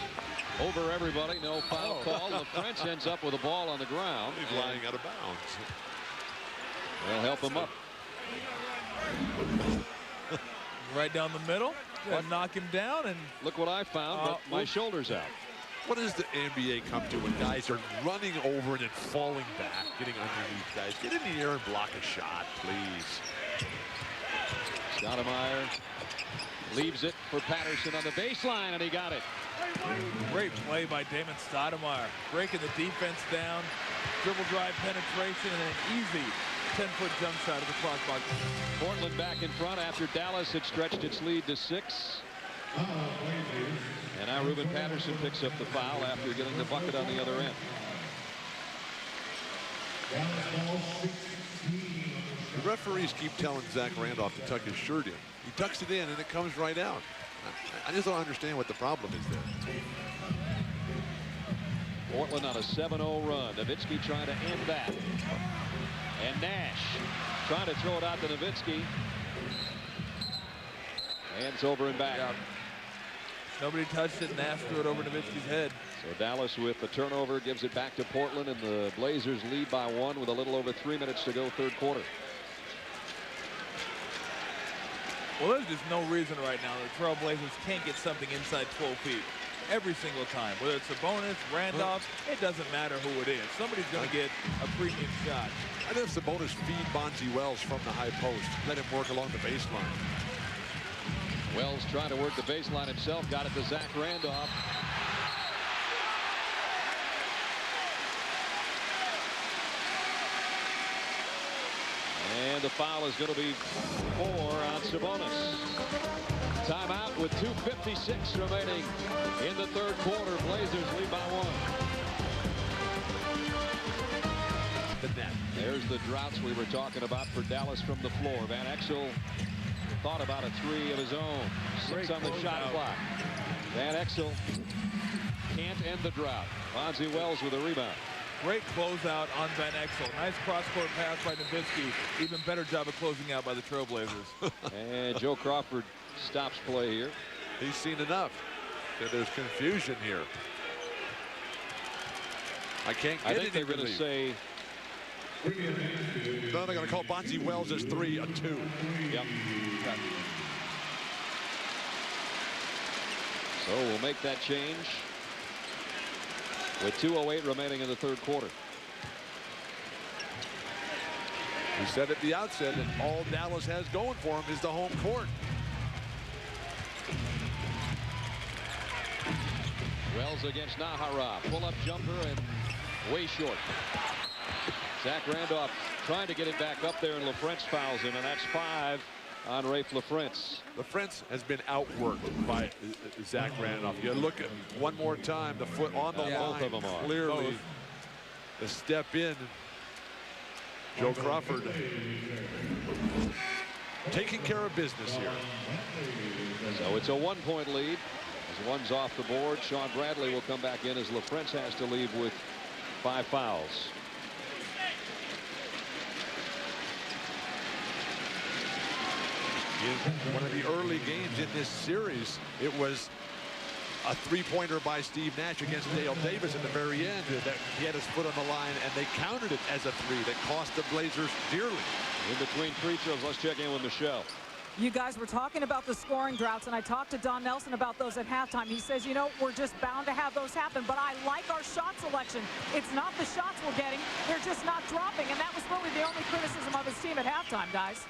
over everybody. No foul call. LaFrance ends up with a ball on the ground. He's lying out of bounds. They'll help him up. Right down the middle. Gonna knock him down and look what I found, but my shoulder's out. What does the NBA come to when guys are running over and then falling back, getting underneath guys? Get in the air and block a shot, please. Stoudemire leaves it for Patterson on the baseline, and he got it. Great play by Damon Stoudemire. Breaking the defense down, dribble drive penetration, and an easy 10-foot jump shot at the clock box. Portland back in front after Dallas had stretched its lead to 6. And now Ruben Patterson picks up the foul after getting the bucket on the other end. The referees keep telling Zach Randolph to tuck his shirt in. He tucks it in and it comes right out. I just don't understand what the problem is there. Portland on a 7-0 run. Nowitzki trying to end that. And Nash trying to throw it out to Nowitzki. Hands over and back. Yeah. Nobody touched it. Nash threw it over Nowitzki's head. So Dallas with the turnover gives it back to Portland, and the Blazers lead by 1 with a little over 3 minutes to go, third quarter. Well, there's just no reason right now the Trailblazers can't get something inside 12 feet every single time. Whether it's Sabonis, Randolph, it doesn't matter who it is. Somebody's going to get a premium shot. I think if Sabonis feed Bonzi Wells from the high post, let him work along the baseline. Wells trying to work the baseline himself. Got it to Zach Randolph. And the foul is going to be 4 on Sabonis. Timeout with 2:56 remaining in the third quarter. Blazers lead by 1. There's the droughts we were talking about for Dallas from the floor. Van Exel thought about a 3 of his own. 6 on the shot clock. Van Exel can't end the drought. Bonzi Wells with a rebound. Great closeout on Van Exel. Nice cross-court pass by Nowitzki. Even better job of closing out by the Trailblazers. And Joe Crawford stops play here. He's seen enough. There's confusion here. I can't get it. I think they're going to say. No, they're going to call Bonzi Wells as 3 a 2. Yep. So we'll make that change with 2:08 remaining in the third quarter. We said at the outset that all Dallas has going for him is the home court. Wells against Nahara. Pull-up jumper and way short. Zach Randolph trying to get it back up there, and LaFrentz fouls him, and that's 5 on Rafe LaFrentz. LaFrentz has been outworked by Zach Randolph. You look at one more time, the foot on the line. Both of them are. Clearly, the step in. Joe Crawford taking care of business here. So it's a 1-point lead. As one's off the board, Sean Bradley will come back in as LaFrentz has to leave with 5 fouls. In one of the early games in this series, it was a 3-pointer by Steve Nash against Dale Davis at the very end. That he had his foot on the line, and they counted it as a 3 that cost the Blazers dearly. In between free throws, let's check in with Michelle. You guys were talking about the scoring droughts, and I talked to Don Nelson about those at halftime. He says, you know, we're just bound to have those happen, but I like our shot selection. It's not the shots we're getting, they're just not dropping, and that was really the only criticism of his team at halftime, guys.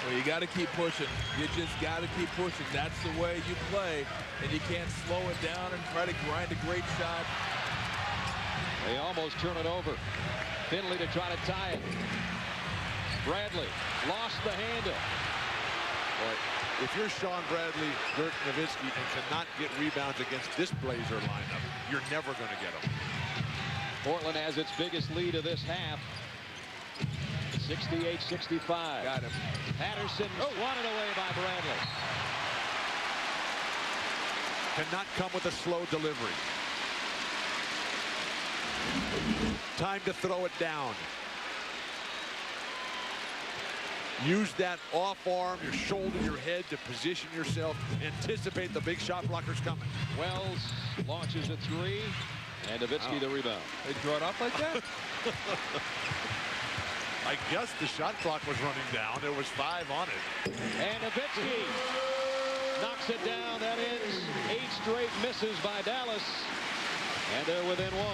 Well, you got to keep pushing. You just got to keep pushing. That's the way you play, and you can't slow it down and try to grind a great shot. They almost turn it over. Finley to try to tie it. Bradley lost the handle. But if you're Sean Bradley, Dirk Nowitzki, and cannot get rebounds against this Blazer lineup, you're never going to get them. Portland has its biggest lead of this half. 68-65. Got him. Patterson swatted away by Bradley. Cannot come with a slow delivery. Time to throw it down. Use that off arm, your shoulder, your head to position yourself. Anticipate the big shot blockers coming. Wells launches a 3, and Nowitzki the rebound. They draw it off like that? I guess the shot clock was running down. There was 5 on it. And Nowitzki knocks it down. That ends 8 straight misses by Dallas. And they're within 1.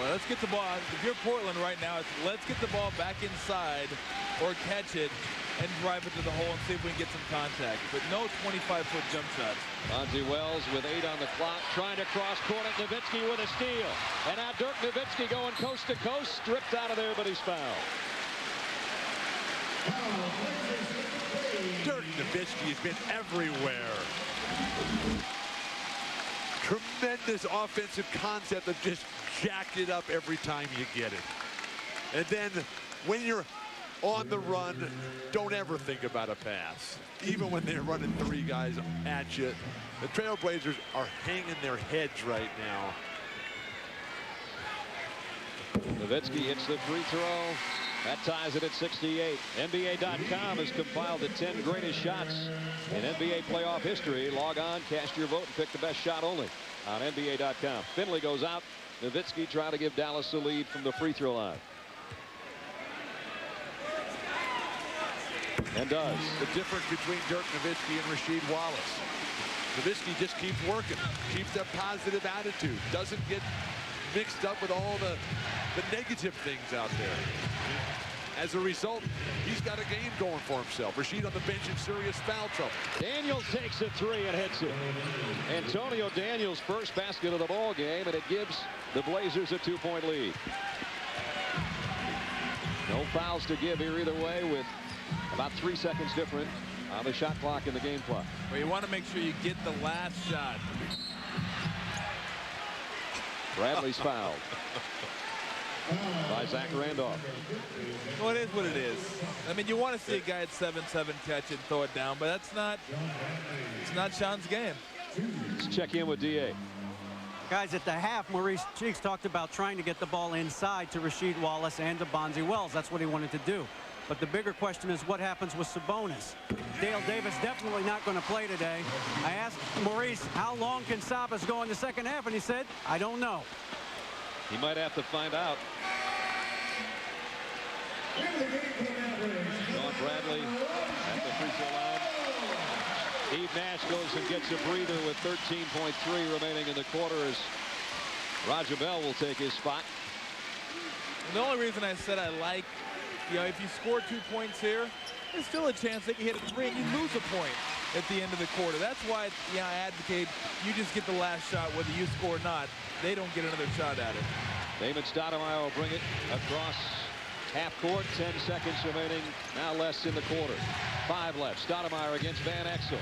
Well, let's get the ball. If you're Portland right now, it's let's get the ball back inside or catch it and drive it to the hole and see if we can get some contact. But no 25-foot jump shots. Bonzi Wells with 8 on the clock, trying to cross court at Nowitzki with a steal. And now Dirk Nowitzki going coast to coast, stripped out of there, but he's fouled. Dirk Nowitzki has been everywhere. Tremendous offensive concept of just jack it up every time you get it. And then when you're on the run, don't ever think about a pass. Even when they're running 3 guys at you. The Trailblazers are hanging their heads right now. Nowitzki hits the free throw. That ties it at 68. NBA.com has compiled the 10 greatest shots in NBA playoff history. Log on, cast your vote, and pick the best shot only on NBA.com. Finley goes out. Nowitzki trying to give Dallas a lead from the free throw line. And does. The difference between Dirk Nowitzki and Rasheed Wallace. Nowitzki just keeps working, keeps that positive attitude, doesn't get mixed up with all the negative things out there. As a result, he's got a game going for himself. Rasheed on the bench in serious foul trouble. Daniels takes a three and hits it. Antonio Daniels' first basket of the ball game, and it gives the Blazers a 2-point lead. No fouls to give here either way, with about 3 seconds different on the shot clock and the game clock. Well, you want to make sure you get the last shot. Bradley's fouled by Zach Randolph. Well, it is what it is. I mean, you want to see a guy at 7-7 catch and throw it down, but it's not Sean's game. Let's check in with DA. Guys, at the half, Maurice Cheeks talked about trying to get the ball inside to Rasheed Wallace and to Bonzi Wells. That's what he wanted to do. But the bigger question is what happens with Sabonis. Dale Davis definitely not going to play today. I asked Maurice, how long can Sabas go in the second half? And he said, I don't know. He might have to find out. Sean Bradley at the free throw line. Steve Nash goes and gets a breather with 13.3 remaining in the quarter as Roger Bell will take his spot. The only reason I said I like, if you score 2 points here, there's still a chance they can hit a three and you lose a point at the end of the quarter. That's why I advocate you just get the last shot whether you score or not. They don't get another shot at it. Damon Stoudemire will bring it across half court. 10 seconds remaining, now less in the quarter. 5 left. Stoudemire against Van Exel.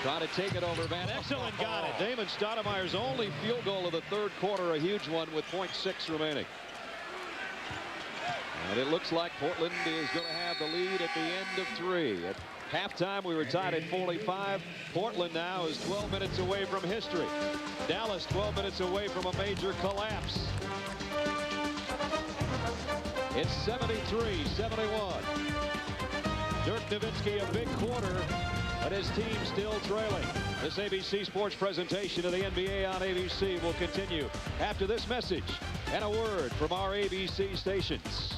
Trying to take it over Van Exel and got it. Damon Stoudemire's only field goal of the third quarter, a huge one with 0.6 remaining. And it looks like Portland is going to have the lead at the end of 3. At halftime, we were tied at 45. Portland now is 12 minutes away from history. Dallas 12 minutes away from a major collapse. It's 73-71. Dirk Nowitzki a big quarter, but his team still trailing. This ABC Sports presentation of the NBA on ABC will continue after this message and a word from our ABC stations.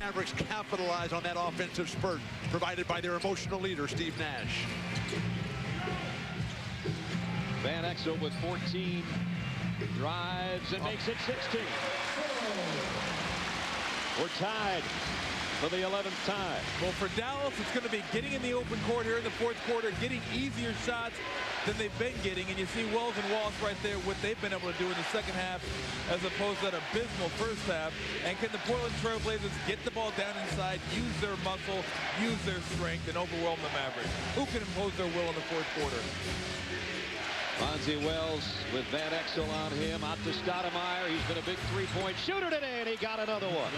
Mavericks capitalize on that offensive spurt provided by their emotional leader, Steve Nash. Van Exel with 14 drives and makes it 16. We're tied for the 11th time. Well, for Dallas, it's going to be getting in the open court here in the fourth quarter, getting easier shots than they've been getting. And you see Wells and Wallace right there, what they've been able to do in the second half as opposed to that abysmal first half. And can the Portland Trail Blazers get the ball down inside, use their muscle, use their strength, and overwhelm the Mavericks? Who can impose their will in the fourth quarter? Bonzi Wells with Van Exel on him. Out to Stoudemire. He's been a big three-point shooter today, and he got another one.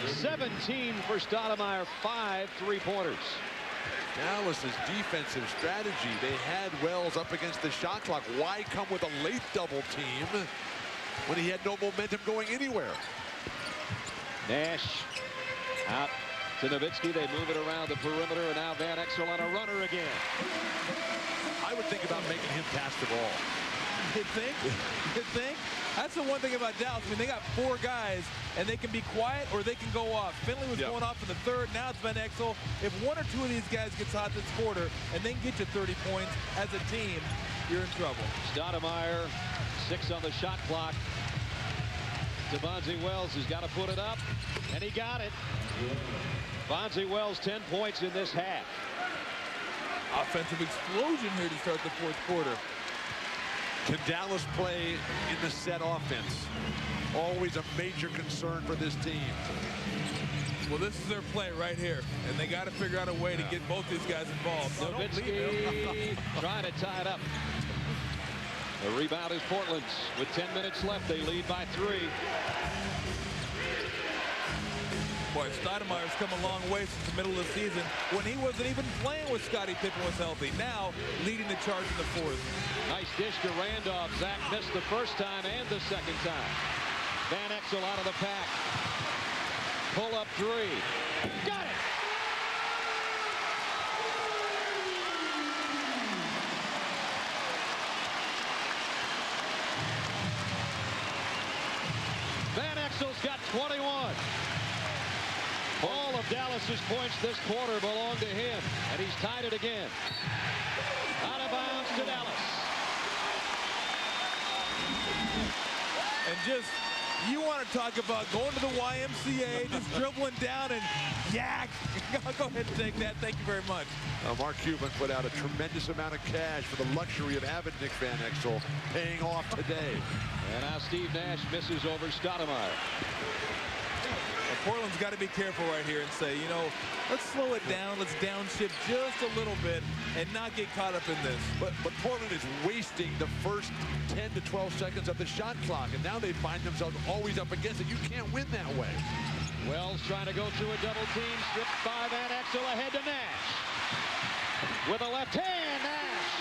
17 for Stoudemire, 5 3-pointers. Dallas's defensive strategy. They had Wells up against the shot clock. Why come with a late double team when he had no momentum going anywhere? Nash out to Nowitzki. They move it around the perimeter, and now Van Exel on a runner again. I would think about making him pass the ball. You think? You think? That's the one thing about Dallas. I mean, they got 4 guys, and they can be quiet or they can go off. Finley was going off in the third. Now it's Van Exel. If 1 or 2 of these guys gets hot this quarter and then get you 30 points as a team, you're in trouble. Stoudemire, 6 on the shot clock. To Bonzi Wells, who's got to put it up, and he got it. Bonzi Wells, 10 points in this half. Offensive explosion here to start the fourth quarter. Can Dallas play in the set offense? Always a major concern for this team. Well, this is their play right here, and they got to figure out a way to get both these guys involved. Nowitzki trying to tie it up. The rebound is Portland's. With 10 minutes left, they lead by 3. Boy, Stoudemire's come a long way since the middle of the season when he wasn't even playing with Scottie Pippen was healthy. Now leading the charge in the fourth. Nice dish to Randolph. Zach missed the first time and the second time. Van Exel out of the pack. Pull up 3. Got it! Van Exel's got 21. All of Dallas's points this quarter belong to him, and he's tied it again. Out of bounds to Dallas. And just, you want to talk about going to the YMCA, just dribbling down and yak. I'll go ahead and take that. Thank you very much. Mark Cuban put out a tremendous amount of cash for the luxury of having Nick Van Exel, paying off today. And now Steve Nash misses over Stoudemire. Portland's got to be careful right here and say, you know, let's slow it down. Let's downshift just a little bit and not get caught up in this. But Portland is wasting the first 10 to 12 seconds of the shot clock, and now they find themselves always up against it. You can't win that way. Wells trying to go through a double team. Stripped by Van Exel, ahead to Nash. With a left hand, Nash.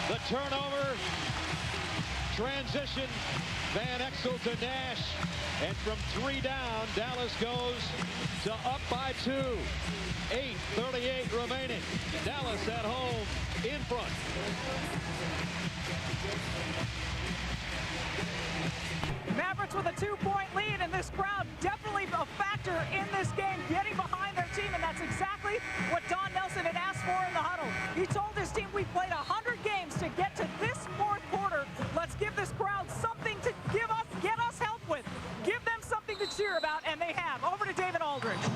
The turnover, transition, Van Exel to Nash, and from 3 down, Dallas goes to up by 2. 8:38 remaining. Dallas at home in front. Mavericks with a 2-point lead, and this crowd definitely a factor in this game, getting behind their team, and that's exactly what Don Nelson had asked for in the huddle. He told his team, we played 100 games to get to this fourth quarter. Let's give this crowd something to get us help with. Give them something to cheer about, and they have. Over to David Aldridge.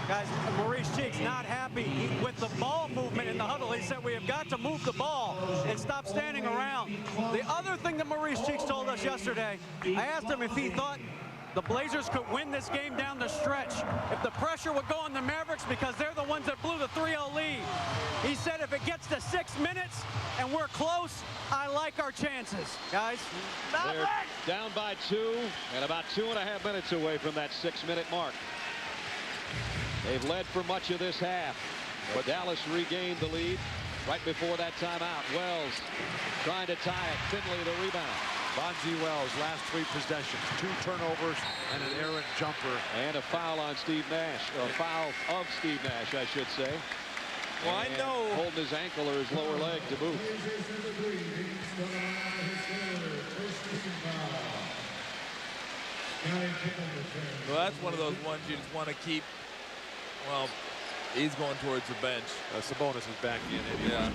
Guys, Maurice Cheeks not happy with the ball movement in the huddle. He said we have got to move the ball and stop standing around. The other thing that Maurice Cheeks told us yesterday, I asked him if he thought the Blazers could win this game down the stretch, if the pressure would go on the Mavericks because they're the ones that blew the 3-0 lead. He said if it gets to 6 minutes and we're close, I like our chances. Guys, they're down by 2 and about 2.5 minutes away from that 6-minute mark. They've led for much of this half, but Dallas regained the lead right before that timeout. Wells trying to tie it. Finley the rebound. Bonzi Wells, last 3 possessions, 2 turnovers and an errant jumper. And a foul on Steve Nash, or a foul of Steve Nash, I should say. Well, I know. Holding his ankle or his lower leg to boot. Well, that's one of those ones you just want to keep. Well, he's going towards the bench. Sabonis is back in. Yeah.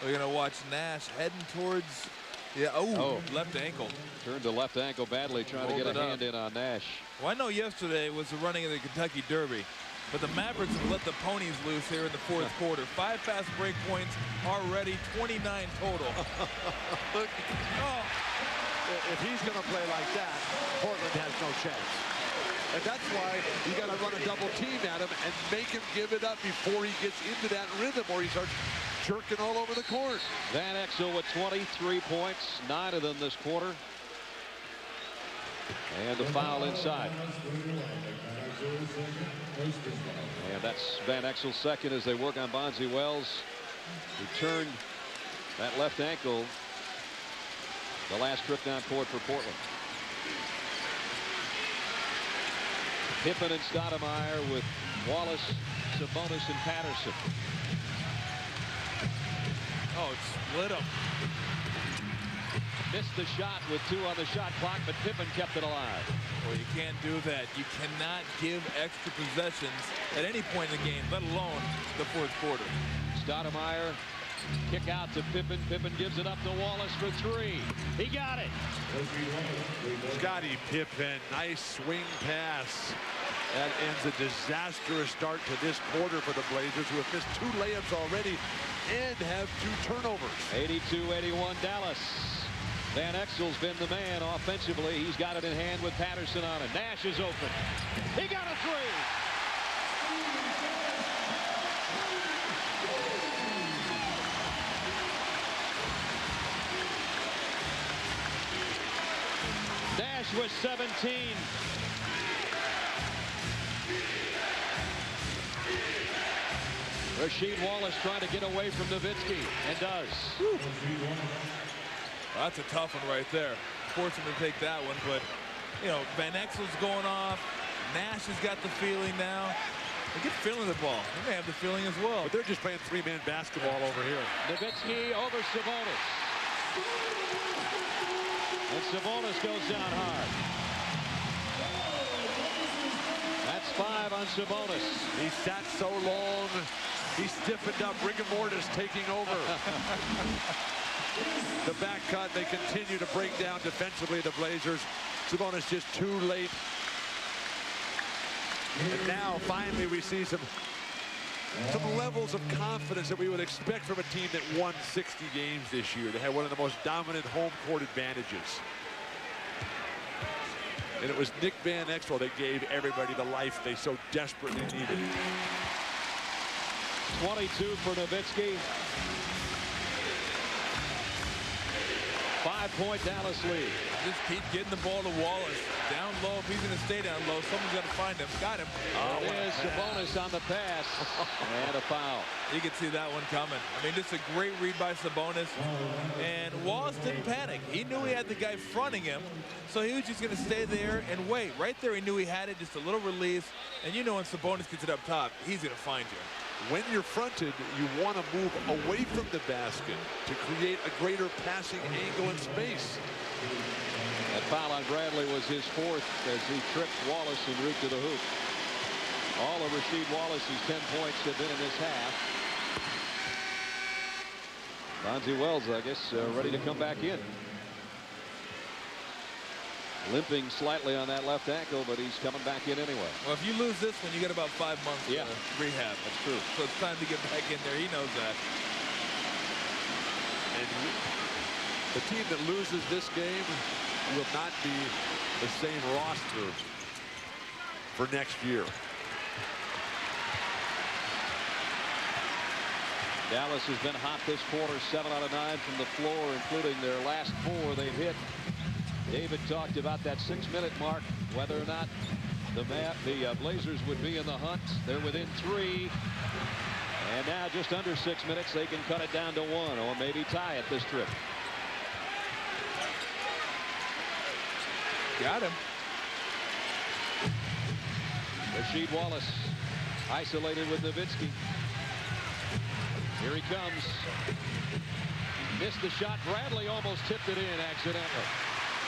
We're going to watch Nash heading towards. Yeah, left ankle. Turned to left ankle badly, trying to get a hand in on Nash. Well, I know yesterday was the running of the Kentucky Derby, but the Mavericks have let the ponies loose here in the fourth quarter. 5 fast break points already, 29 total. Look, if he's going to play like that, Portland has no chance. And that's why you got to run a double team at him and make him give it up before he gets into that rhythm or he starts jerking all over the court. Van Exel with 23 points, 9 of them this quarter. And the foul inside. And that's Van Exel's second as they work on Bonzi Wells, who turned that left ankle the last trip down court for Portland. Pippen and Stoudemire with Wallace, Sabonis, and Patterson. Oh, it split him. Missed the shot with 2 on the shot clock, but Pippen kept it alive. Well, you can't do that. You cannot give extra possessions at any point in the game, let alone the fourth quarter. Stoudemire, kick out to Pippen. Pippen gives it up to Wallace for 3. He got it. Scottie Pippen, nice swing pass. That ends a disastrous start to this quarter for the Blazers, who have missed 2 layups already and have 2 turnovers. 82-81 Dallas. Van Exel's been the man offensively. He's got it in hand with Patterson on it. Nash is open. He got a 3. Nash with 17. Rasheed Wallace trying to get away from Nowitzki, and does. Well, that's a tough one right there. Forced him to take that one, but, you know, Van Exel's going off. Nash has got the feeling now. They get feeling the ball. They may have the feeling as well. But they're just playing three-man basketball over here. Nowitzki over Sabonis. And Sabonis goes down hard. That's 5 on Sabonis. He sat so long. He stiffened up. Rigor mortis taking over. The back cut. They continue to break down defensively, the Blazers. Sabonis just too late. And now, finally, we see some levels of confidence that we would expect from a team that won 60 games this year. They had one of the most dominant home court advantages. And it was Nick Van Exel that gave everybody the life they so desperately needed. 22 for Nowitzki. 5-point Dallas lead. Just keep getting the ball to Wallace. Down low. If he's going to stay down low, someone's got to find him. Got him. It is Sabonis on the pass. And a foul. You can see that one coming. I mean, just a great read by Sabonis. And Wallace didn't panic. He knew he had the guy fronting him. So he was just going to stay there and wait. Right there, he knew he had it. Just a little release. And you know when Sabonis gets it up top, he's going to find you. When you're fronted, you want to move away from the basket to create a greater passing angle in space. That foul on Bradley was his 4th as he tripped Wallace en route to the hoop. All of Rasheed Wallace's 10 points have been in this half. Bonzi Wells, I guess, ready to come back in. Limping slightly on that left ankle, but he's coming back in anyway. Well, if you lose this one, you get about 5 months rehab. That's true. So it's time to get back in there. He knows that. And the team that loses this game will not be the same roster for next year. Dallas has been hot this quarter, 7 out of 9 from the floor, including their last 4 they've hit. David talked about that 6-minute mark, whether or not the Blazers would be in the hunt. They're within 3. And now just under 6 minutes, they can cut it down to 1 or maybe tie it this trip. Got him. Rasheed Wallace isolated with Nowitzki. Here he comes. Missed the shot. Bradley almost tipped it in accidentally.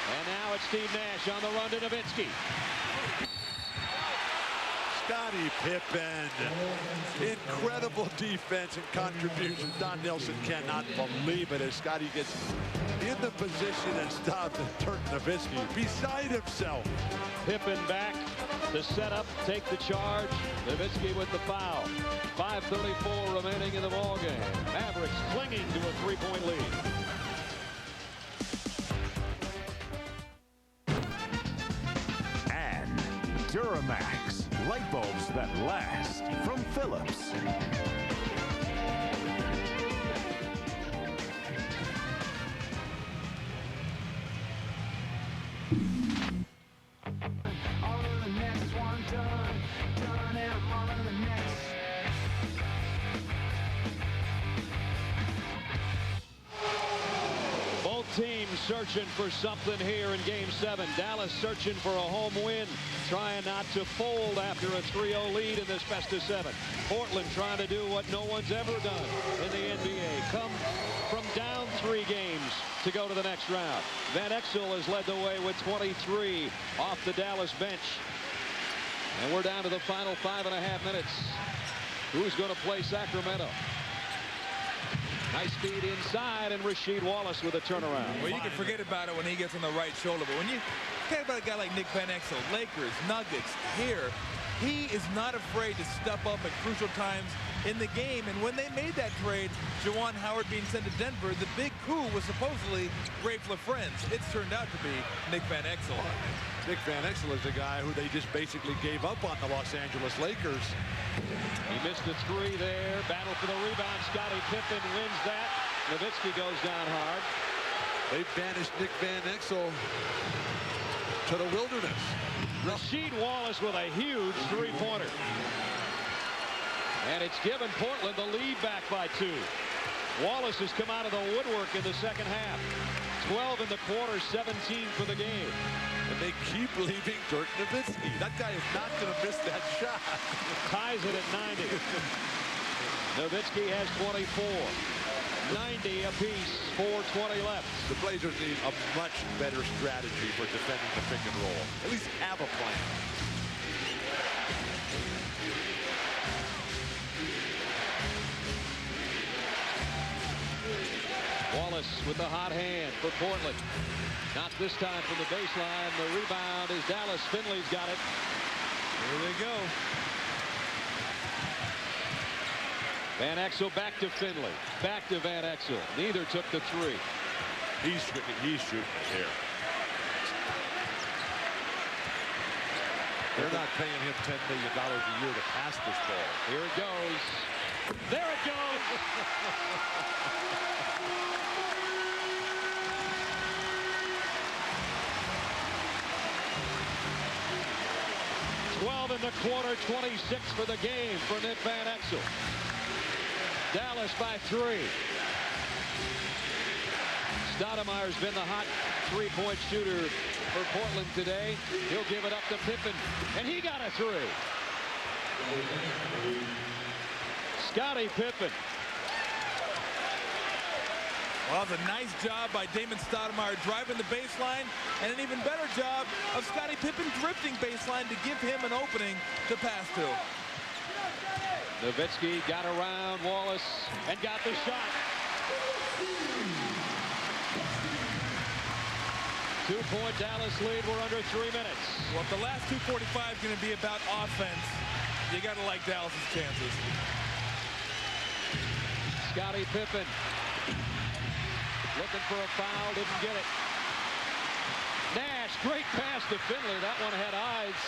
And now it's Steve Nash on the run to Nowitzki. Scottie Pippen. Incredible defense and contribution. Don Nelson cannot believe it as Scottie gets in the position and stops Dirk Nowitzki beside himself. Pippen back to set up, take the charge. Nowitzki with the foul. 5:34 remaining in the ballgame. Mavericks clinging to a 3-point lead. Duramax, light bulbs that last from Philips. Teams searching for something here in Game 7. Dallas searching for a home win, trying not to fold after a 3-0 lead in this best of 7. Portland trying to do what no one's ever done in the NBA. Come from down 3 games to go to the next round. Van Exel has led the way with 23 off the Dallas bench. And we're down to the final 5.5 minutes. Who's going to play Sacramento? Nice feed inside, and Rasheed Wallace with a turnaround. Well, you can forget about it when he gets on the right shoulder, but when you think about a guy like Nick Van Exel, Lakers, Nuggets, here, he is not afraid to step up at crucial times in the game. And when they made that trade, Juwan Howard being sent to Denver, the big coup was supposedly Rafe LaFrentz. It's turned out to be Nick Van Exel. Nick Van Exel is the guy who they just basically gave up on the Los Angeles Lakers. He missed a 3 there. Battle for the rebound. Scottie Pippen wins that. Nowitzki goes down hard. They banished Nick Van Exel to the wilderness. Rasheed Wallace with a huge 3-pointer. And it's given Portland the lead back by 2. Wallace has come out of the woodwork in the second half. 12 in the quarter, 17 for the game. And they keep leaving Dirk Nowitzki. That guy is not going to miss that shot. Ties it at 90. Nowitzki has 24. 90 apiece, 4:20 left. The Blazers need a much better strategy for defending the pick and roll. At least have a plan. Wallace with the hot hand for Portland. Not this time from the baseline. The rebound is Dallas. Finley's got it. Here they go. Van Exel back to Finley. Back to Van Exel. Neither took the three. He's shooting it here. They're not paying him $10 million a year to pass this ball. Here it goes. There it goes. 12 in the quarter, 26 for the game for Nick Van Exel. Dallas by 3. Stoudemire's been the hot three-point shooter for Portland today. He'll give it up to Pippen, and he got a 3. Scottie Pippen. Well, it's a nice job by Damon Stoudemire driving the baseline, and an even better job of Scottie Pippen drifting baseline to give him an opening to pass to. Nowitzki got around Wallace and got the shot. 2-point Dallas lead. We're under 3 minutes. Well, if the last 2:45 is going to be about offense, you got to like Dallas's chances. Scottie Pippen looking for a foul, didn't get it. Nash, great pass to Finley. That one had eyes.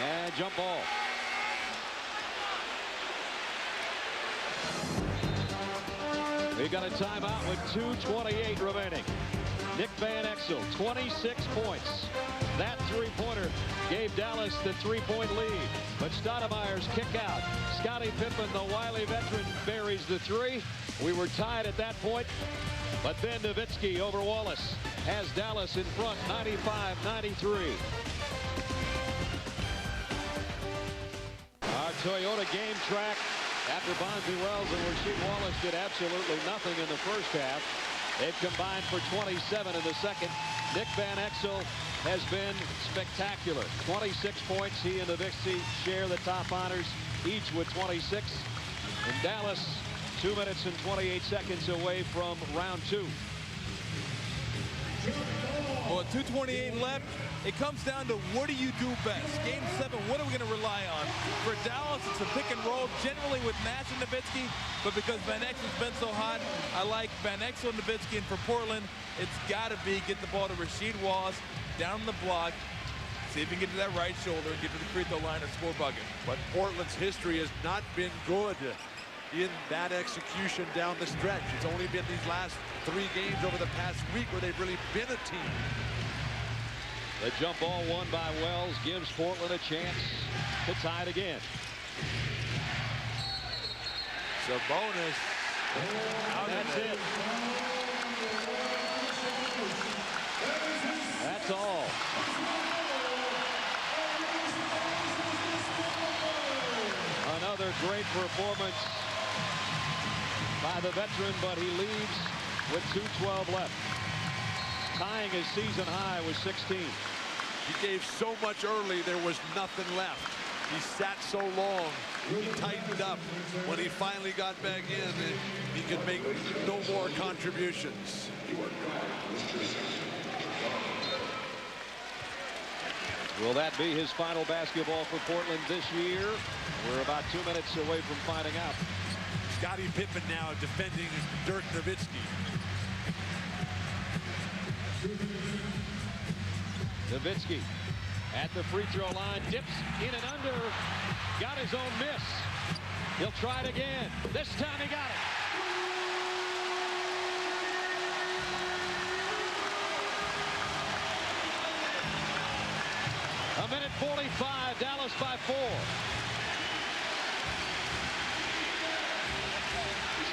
And jump ball. We got a timeout with 2:28 remaining. Nick Van Exel, 26 points. That three-pointer gave Dallas the 3-point lead. But Stoudemire's kick out. Scottie Pippen, the wily veteran, buries the 3. We were tied at that point. But then Nowitzki over Wallace has Dallas in front, 95-93. Our Toyota game track after Bonzi Wells and Rasheed Wallace did absolutely nothing in the first half. They've combined for 27 in the second. Nick Van Exel has been spectacular. 26 points. He and Nowitzki share the top honors, each with 26. And Dallas, 2 minutes and 28 seconds away from round 2. Well, 2:28 left. It comes down to what do you do best? Game 7, what are we going to rely on? For Dallas, it's a pick and roll, generally with Nash and Nowitzki, but because Van Exel's been so hot, I like Van Exel and Nowitzki, and for Portland, it's got to be get the ball to Rasheed Wallace, down the block, see if he can get to that right shoulder and get to the free throw line and score bucket. But Portland's history has not been good in that execution down the stretch. It's only been these last 3 games over the past week where they've really been a team. The jump ball won by Wells gives Portland a chance to tie it again. Sabonis. That's it. That's all. Another great performance by the veteran, but he leaves with 2:12 left. Tying his season high with 16. He gave so much early, there was nothing left. He sat so long. He tightened up. When he finally got back in, he could make no more contributions. Will that be his final basketball for Portland this year? We're about 2 minutes away from finding out. Scottie Pippen now defending Dirk Nowitzki. Nowitzki at the free throw line, dips in and under, got his own miss. He'll try it again. This time he got it. A minute 45, Dallas by 4.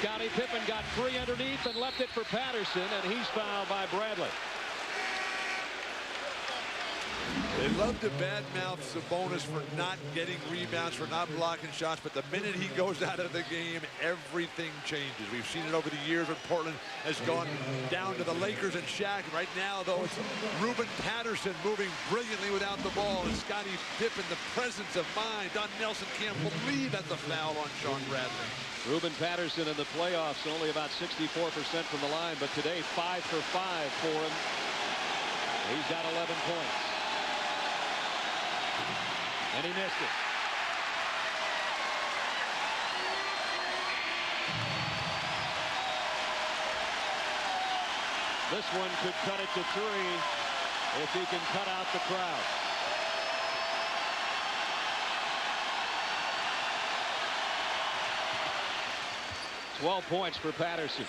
Scottie Pippen got free underneath and left it for Patterson, and he's fouled by Bradley. They love to badmouth Sabonis for not getting rebounds, for not blocking shots, but the minute he goes out of the game, everything changes. We've seen it over the years when Portland has gone down to the Lakers and Shaq. Right now, though, it's Ruben Patterson moving brilliantly without the ball, and Scottie Pippen, the presence of mind. Don Nelson can't believe that's a foul on Sean Bradley. Ruben Patterson in the playoffs only about 64% from the line, but today 5 for 5 for him. He's got 11 points. And he missed it. This one could cut it to 3 if he can cut out the crowd. $12 points for Patterson.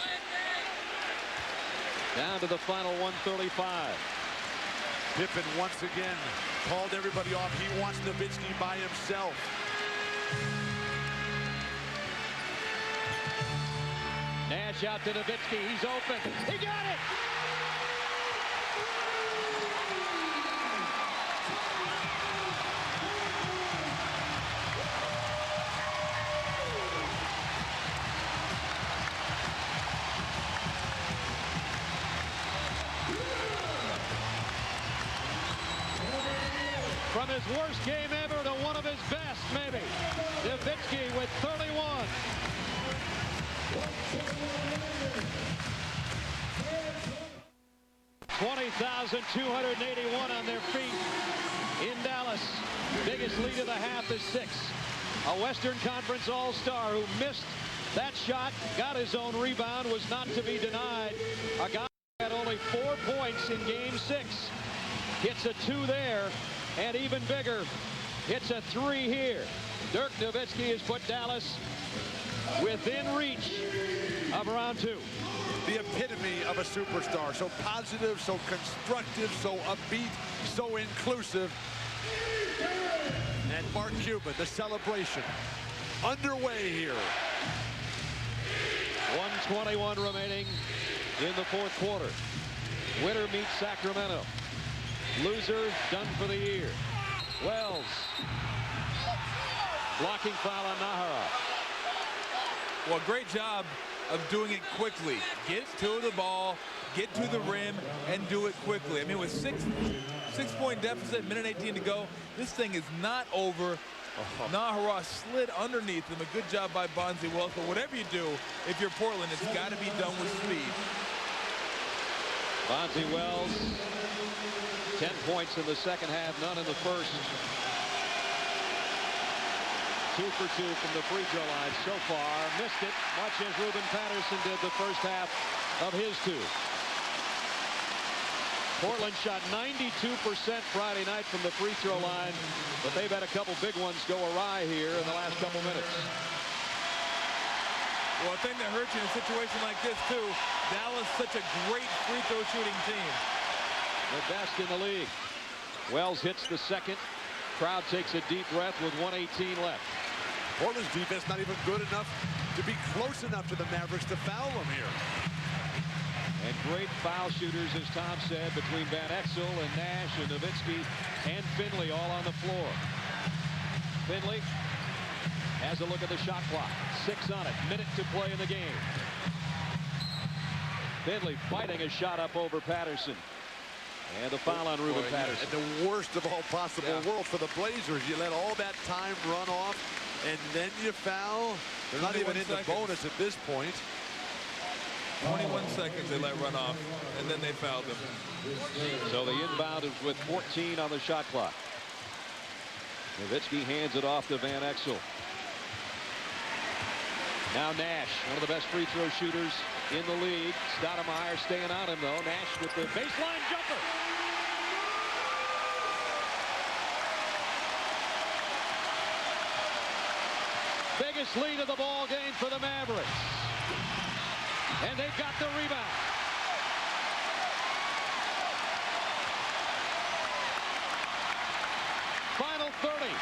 Down to the final 135. Pippen once again called everybody off. He wants Nowitzki by himself. Nash out to Nowitzki. He's open. He got it! From his worst game ever to one of his best, maybe. Nowitzki with 31. $20,281 on their feet in Dallas. Biggest lead of the half is 6. A Western Conference All-Star who missed that shot, got his own rebound, was not to be denied. A guy who had only 4 points in Game 6. Hits a 2 there, and even bigger, hits a 3 here. Dirk Nowitzki has put Dallas within reach of round 2. The epitome of a superstar. So positive, so constructive, so upbeat, so inclusive. And Mark Cuban, the celebration underway here. 1:21 remaining in the 4th quarter. Winner meets Sacramento. Loser done for the year. Wells. Blocking foul on Navericks. Well, great job of doing it quickly. Get to the ball, get to the rim, and do it quickly. I mean, with six-point deficit, minute 18 to go, this thing is not over. Navericks slid underneath him. A good job by Bonzi Wells. But whatever you do, if you're Portland, it's got to be done with speed. Bonzi Wells, 10 points in the second half, none in the first. 2 for 2 from the free throw line so far. Missed it, much as Ruben Patterson did the first half of his 2. Portland shot 92% Friday night from the free throw line, but they've had a couple big ones go awry here in the last couple minutes. Well, a thing that hurts you in a situation like this, too, Dallas such a great free throw shooting team. The best in the league. Wells hits the second. Crowd takes a deep breath with 1:18 left. Portland's defense not even good enough to be close enough to the Mavericks to foul them here. And great foul shooters, as Tom said, between Van Exel and Nash and Nowitzki and Finley all on the floor. Finley has a look at the shot clock. 6 on it. Minute to play in the game. Finley fighting a shot up over Patterson. And the foul on Ruben Patterson. And the worst of all possible worlds for the Blazers. You let all that time run off, and then you foul. They're not even in the bonus at this point. 21 seconds they let run off, and then they fouled him. So the inbound is with 14 on the shot clock. Nowitzki hands it off to Van Exel. Now Nash, one of the best free throw shooters in the league. Stoudemire staying on him, though. Nash with the baseline jumper. Biggest lead of the ball game for the Mavericks. And they've got the rebound. Final 30.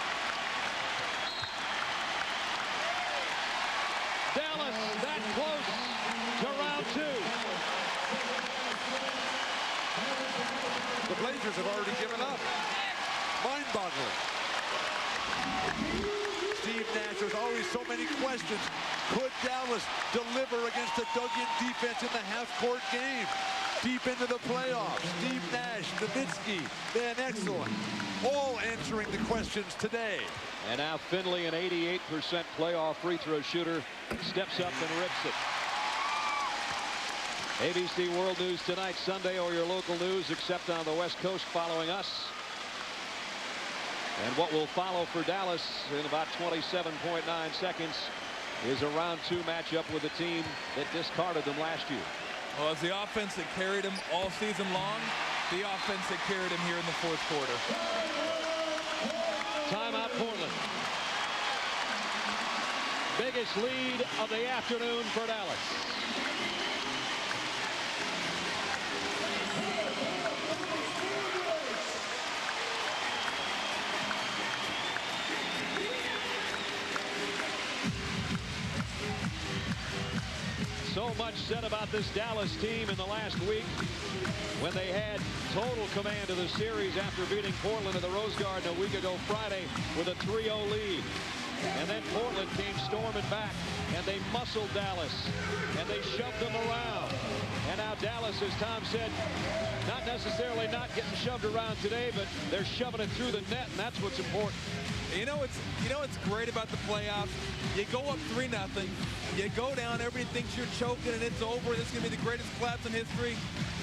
Dallas that close to round 2. The Blazers have already given up. mind-boggling. Steve Nash, there's always so many questions. Could Dallas deliver against a dug-in defense in the half-court game? Deep into the playoffs, Steve Nash, Nowitzki, Van Exel, all answering the questions today. And now Finley, an 88% playoff free throw shooter, steps up and rips it. ABC World News tonight, Sunday, or your local news, except on the West Coast following us. And what will follow for Dallas in about 27.9 seconds is a round 2 matchup with a team that discarded them last year. Well, it's the offense that carried him all season long, the offense that carried him here in the fourth quarter. Timeout, Portland. Biggest lead of the afternoon for Dallas. So much said about this Dallas team in the last week when they had total command of the series after beating Portland at the Rose Garden a week ago Friday with a 3-0 lead. And then Portland came storming back, and they muscled Dallas, and they shoved them around. And now Dallas, as Tom said, not necessarily not getting shoved around today, but they're shoving it through the net, and that's what's important. You know what's great about the playoffs? You go up 3-0. You go down, everybody thinks you're choking and it's over. This is going to be the greatest collapse in history.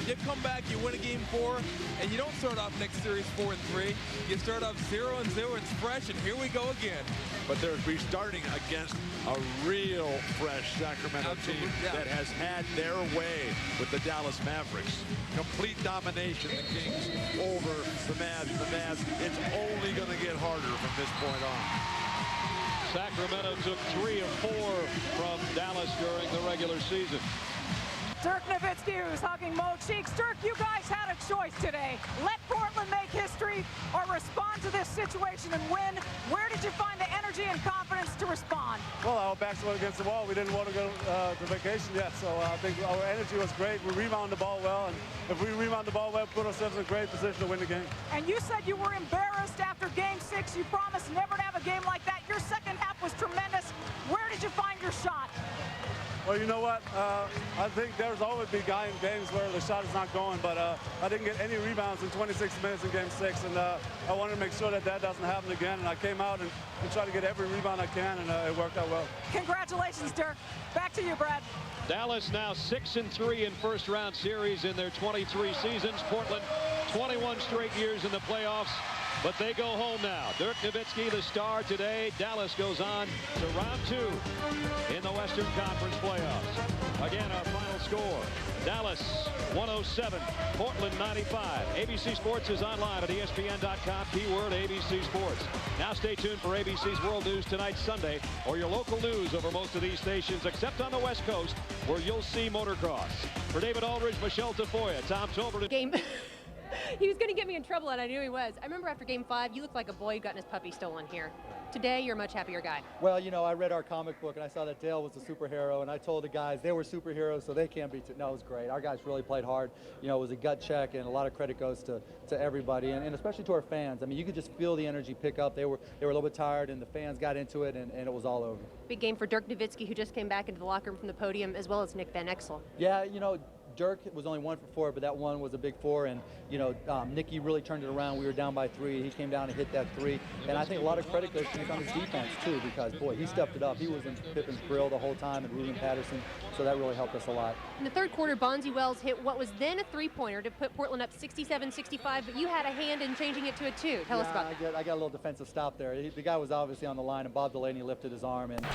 You come back, you win a game 4, and you don't start off next series 4-3. You start off 0-0. It's fresh, and here we go again. But they're restarting against a real fresh Sacramento team that has had their way with the Dallas Mavericks. Complete domination, the Kings over the Mavs. The Mavs, it's only going to get harder from this point on. Sacramento took 3 of 4 from Dallas during the regular season. Dirk Nowitzki, who's hugging Mo Cheeks. Dirk, you guys had a choice today. Let Portland make history or respond to this situation and win. Where did you find the energy and confidence to respond? Well, our backs were against the wall. We didn't want to go to vacation yet, so I think our energy was great. We rebounded the ball well, and if we rebound the ball well, put ourselves in a great position to win the game. And you said you were embarrassed after Game 6. You promised never to have a game like that. Your second half was tremendous. Where did you find your shot? Well, you know what? I think there's always been games where the shot is not going, but I didn't get any rebounds in 26 minutes in Game 6, and I wanted to make sure that doesn't happen again, and I came out and tried to get every rebound I can, and it worked out well. Congratulations, Dirk. Back to you, Brad. Dallas now 6-3 in first-round series in their 23 seasons. Portland 21 straight years in the playoffs. But they go home now. Dirk Nowitzki, the star today. Dallas goes on to round 2 in the Western Conference playoffs. Again, our final score. Dallas 107, Portland 95. ABC Sports is online at ESPN.com. Keyword ABC Sports. Now stay tuned for ABC's World News tonight, Sunday, or your local news over most of these stations, except on the West Coast, where you'll see motocross. For David Aldridge, Michelle Tafoya, Tom Tolbert. Game. He was going to get me in trouble, and I knew he was. I remember after Game 5, you looked like a boy who got his puppy stolen here. Today, you're a much happier guy. Well, you know, I read our comic book, and I saw that Dale was a superhero, and I told the guys they were superheroes, so they can't be. No, it was great. Our guys really played hard. You know, it was a gut check, and a lot of credit goes to everybody, and especially to our fans. I mean, you could just feel the energy pick up. They were a little bit tired, and the fans got into it, and it was all over. Big game for Dirk Nowitzki, who just came back into the locker room from the podium, as well as Nick Van Exel. Yeah, you know, Dirk was only 1 for 4, but that one was a big 4, and you know, Nicky really turned it around. We were down by 3. He came down and hit that 3, and I think a lot of credit goes to Nick on his defense too, because boy, he stepped it up. He was in Pippen's grill the whole time, and Ruben Patterson, so that really helped us a lot. In the third quarter, Bonzi Wells hit what was then a 3-pointer to put Portland up 67-65, but you had a hand in changing it to a 2. Tell us about that. I got a little defensive stop there. The guy was obviously on the line, and Bob Delaney lifted his arm, and